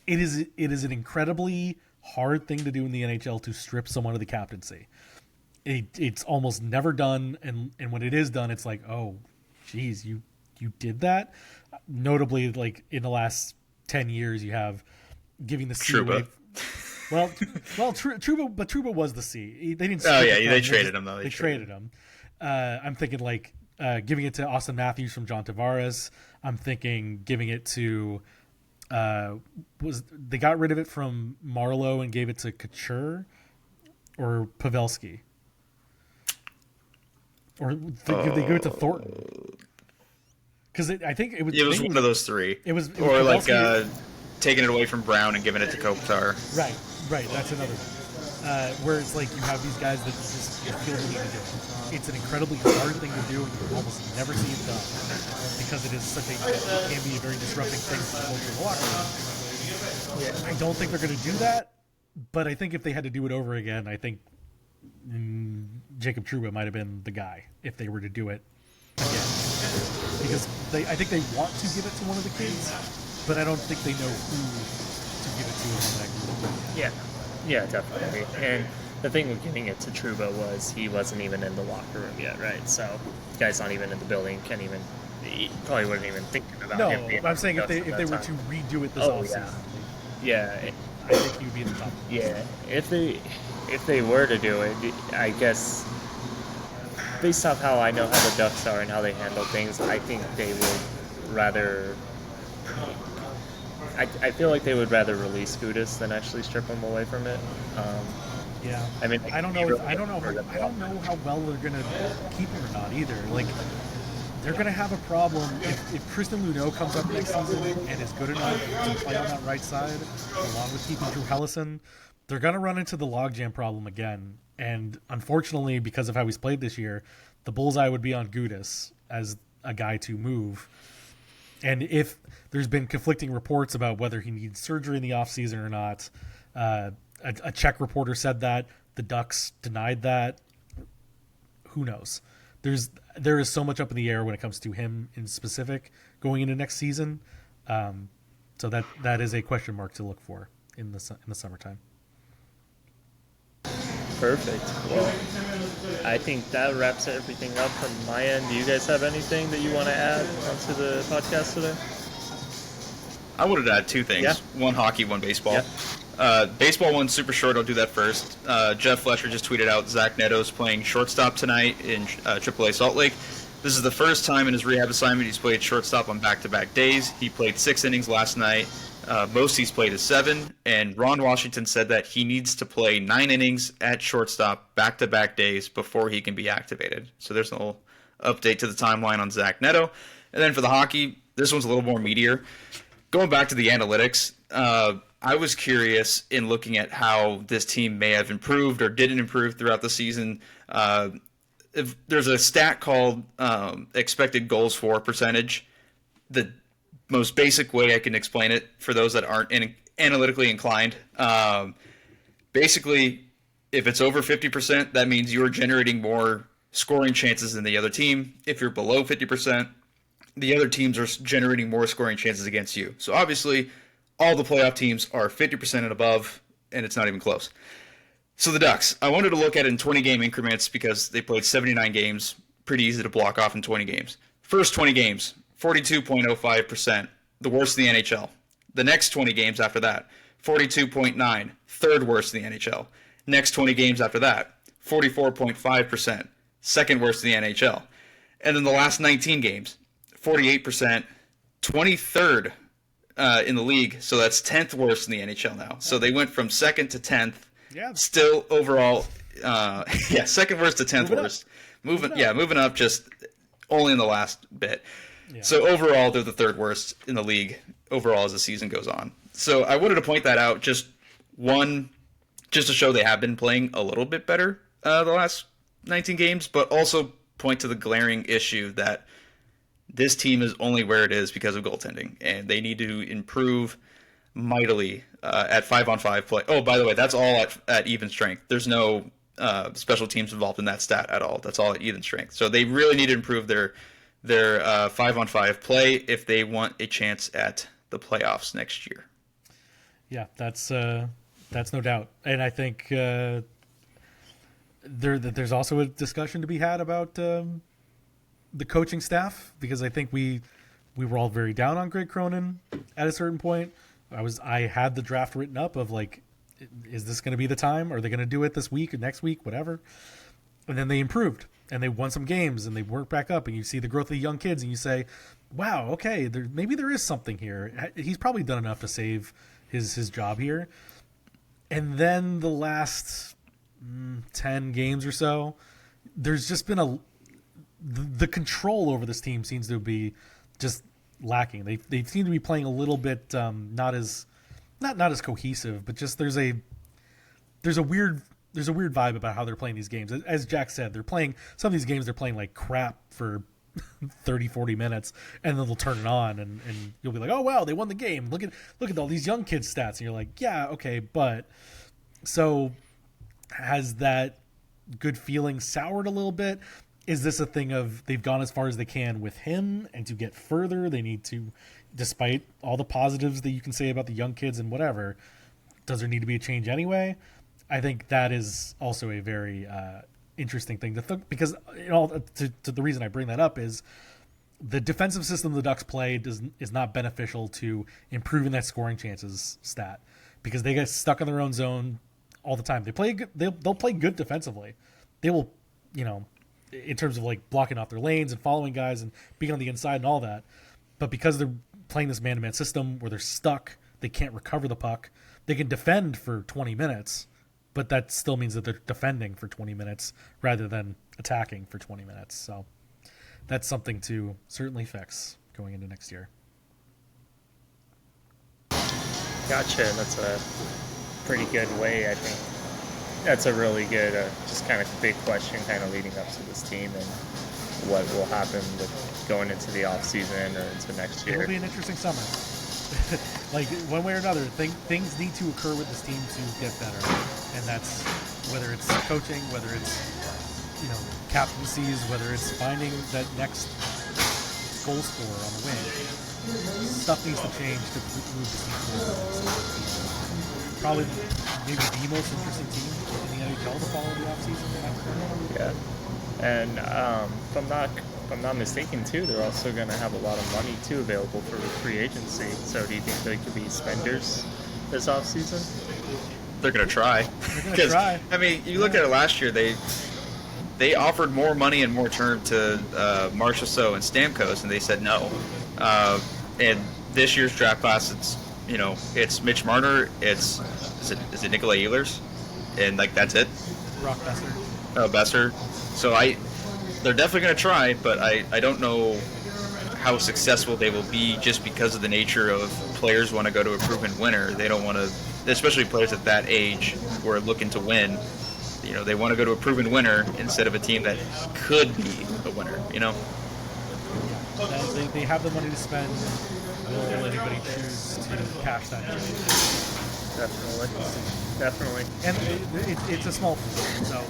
is an incredibly hard thing to do in the NHL to strip someone of the captaincy. It's almost never done, and when it is done, it's like, oh, geez, you did that. Notably, like in the last 10 years, you have giving the C away. Well, Trouba was the C. They didn't. They traded him though. They traded him. I'm thinking like giving it to Austin Matthews from John Tavares. I'm thinking giving it to they got rid of it from Marlowe and gave it to Couture or Pavelski, or they gave it to Thornton. Because I think it was one of those three. It was like taking it away from Brown and giving it to Kopitar. Right. That's another one. Where it's like you have these guys that just feel the need to do it. It's an incredibly hard thing to do, and you almost never see it done because it can be a very disrupting thing for the culture of the locker room. Yeah. I don't think they're going to do that, but I think if they had to do it over again, I think Jacob Trouba might have been the guy if they were to do it again. Because I think they want to give it to one of the kids, but I don't think they know who to give it to in that group. Yeah, definitely. And the thing with giving it to Trouba was he wasn't even in the locker room yet, right? So the guy's not even in the building, he probably wouldn't even think about him. No, I'm saying if they were to redo it this offseason. Yeah. I think he would be in the top. Yeah, if they were to do it, I guess based off how I know how the Ducks are and how they handle things, I think they would rather. I feel like they would rather release Gudas than actually strip him away from it. Yeah, I mean, I don't know how well they're gonna keep him or not either. Like they're going to have a problem if Tristan Luneau comes up next season and is good enough to play on that right side, along with keeping Drew Hellison. They're going to run into the logjam problem again. And unfortunately, because of how he's played this year, the bullseye would be on Gudis as a guy to move. And if there's been conflicting reports about whether he needs surgery in the offseason or not, a Czech reporter said that. The Ducks denied that. Who knows? There is so much up in the air when it comes to him in specific going into next season. So that is a question mark to look for in the summertime. Perfect. Well, I think that wraps everything up from my end. Do you guys have anything that you want to add onto the podcast today? I wanted to add two things. Yeah. One hockey, one baseball. Yeah. Baseball one's super short. I'll do that first. Jeff Fletcher just tweeted out Zach Neto's playing shortstop tonight in AAA Salt Lake. This is the first time in his rehab assignment he's played shortstop on back-to-back days. He played 6 innings last night. Most he's played is 7. And Ron Washington said that he needs to play 9 innings at shortstop back-to-back days before he can be activated. So there's a little update to the timeline on Zach Neto. And then for the hockey, this one's a little more meatier. Going back to the analytics, I was curious in looking at how this team may have improved or didn't improve throughout the season. If there's a stat called expected goals for percentage. The most basic way I can explain it for those that aren't analytically inclined. Basically, if it's over 50%, that means you're generating more scoring chances than the other team. If you're below 50%, the other teams are generating more scoring chances against you. So obviously, all the playoff teams are 50% and above, and it's not even close. So the Ducks, I wanted to look at it in 20-game increments because they played 79 games. Pretty easy to block off in 20 games. First 20 games, 42.05%, the worst in the NHL. The next 20 games after that, 42.9, third worst in the NHL. Next 20 games after that, 44.5%, second worst in the NHL. And then the last 19 games, 48%, 23rd in the league, so that's 10th worst in the NHL now. So they went from second to 10th. Yeah. Still overall, second worst to 10th worst. Moving up just only in the last bit. Yeah. So overall, they're the third worst in the league overall as the season goes on. So I wanted to point that out, just to show they have been playing a little bit better the last 19 games, but also point to the glaring issue that this team is only where it is because of goaltending, and they need to improve mightily at 5-on-5 play. Oh, by the way, that's all at even strength. There's no special teams involved in that stat at all. That's all at even strength. So they really need to improve their 5-on-5 play if they want a chance at the playoffs next year. Yeah, that's no doubt, and I think there's also a discussion to be had about the coaching staff, because I think we were all very down on Greg Cronin at a certain point. I had the draft written up of like, is this going to be the time? Are they going to do it this week or next week, whatever? And then they improved and they won some games and they worked back up, and you see the growth of the young kids and you say, wow, okay, maybe there is something here. He's probably done enough to save his job here. And then the last 10 games or so, there's just been the control over this team seems to be just lacking. They seem to be playing a little bit not as cohesive, but just there's a weird vibe about how they're playing these games. As Jack said, they're playing some of these games, they're playing like crap for 30-40 minutes, and then they'll turn it on and you'll be like, oh wow, they won the game. Look at all these young kids stats, and you're like, yeah, okay, but so has that good feeling soured a little bit? Is this a thing of they've gone as far as they can with him, and to get further, they need to, despite all the positives that you can say about the young kids and whatever, does there need to be a change anyway? I think that is also a very interesting thing to think, because to the reason I bring that up is the defensive system the Ducks play is not beneficial to improving that scoring chances stat, because they get stuck in their own zone all the time. They'll play good defensively. They will, in terms of like blocking off their lanes and following guys and being on the inside and all that. But because they're playing this man-to-man system where they're stuck, they can't recover the puck. They can defend for 20 minutes, but that still means that they're defending for 20 minutes rather than attacking for 20 minutes. So that's something to certainly fix going into next year. Gotcha. That's a pretty good way, I think. That's a really good, just kind of big question kind of leading up to this team and what will happen with going into the off season or into next year. It'll be an interesting summer. Like, one way or another, things need to occur with this team to get better. And that's whether it's coaching, whether it's, captaincies, whether it's finding that next goal scorer on the wing. Stuff needs to change to move this team forward. Probably maybe the most interesting team in the NHL to follow the offseason. Yeah. And if I'm not mistaken, too, they're also going to have a lot of money, too, available for free agency. So do you think they could be spenders this offseason? They're going to try. They're going to try. I mean, you look at it last year, they offered more money and more term to Marshall So and Stamkos, and they said no. And this year's draft class, it's Mitch Marner, is it Nikolai Ehlers, and that's it. Brock Besser. Oh, Besser. So they're definitely going to try, but I don't know how successful they will be just because of the nature of players want to go to a proven winner. They don't want to, especially players at that age who are looking to win. They want to go to a proven winner instead of a team that could be a winner. They have the money to spend. Will anybody choose to cash that check? Definitely. And it's a small pool, so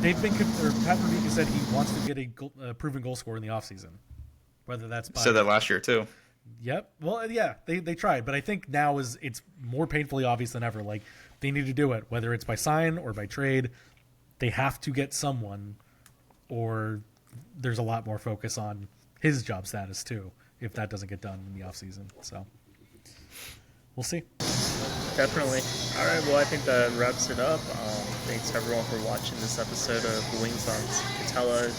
Pat Verbeek said he wants to get a proven goal scorer in the offseason. Whether that's by... Said that last year, too. Yep. Well, yeah, they tried, but I think now it's more painfully obvious than ever. Like, they need to do it, whether it's by sign or by trade. They have to get someone, or there's a lot more focus on his job status, too, if that doesn't get done in the offseason. So, we'll see. Definitely. All right, well, I think that wraps it up. Thanks, everyone, for watching this episode of Wings on Katella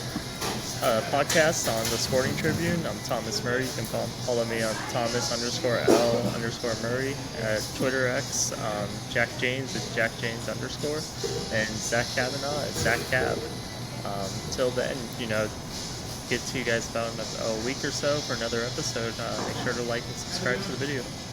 podcast on the Sporting Tribune. I'm Thomas Murray. You can follow me on Thomas_L_Murray at Twitter X. Jack James at Jack James_. And Zach Kavanaugh at Zach Cav. Till then, get to you guys about a week or so for another episode. Make sure to like and subscribe to the video.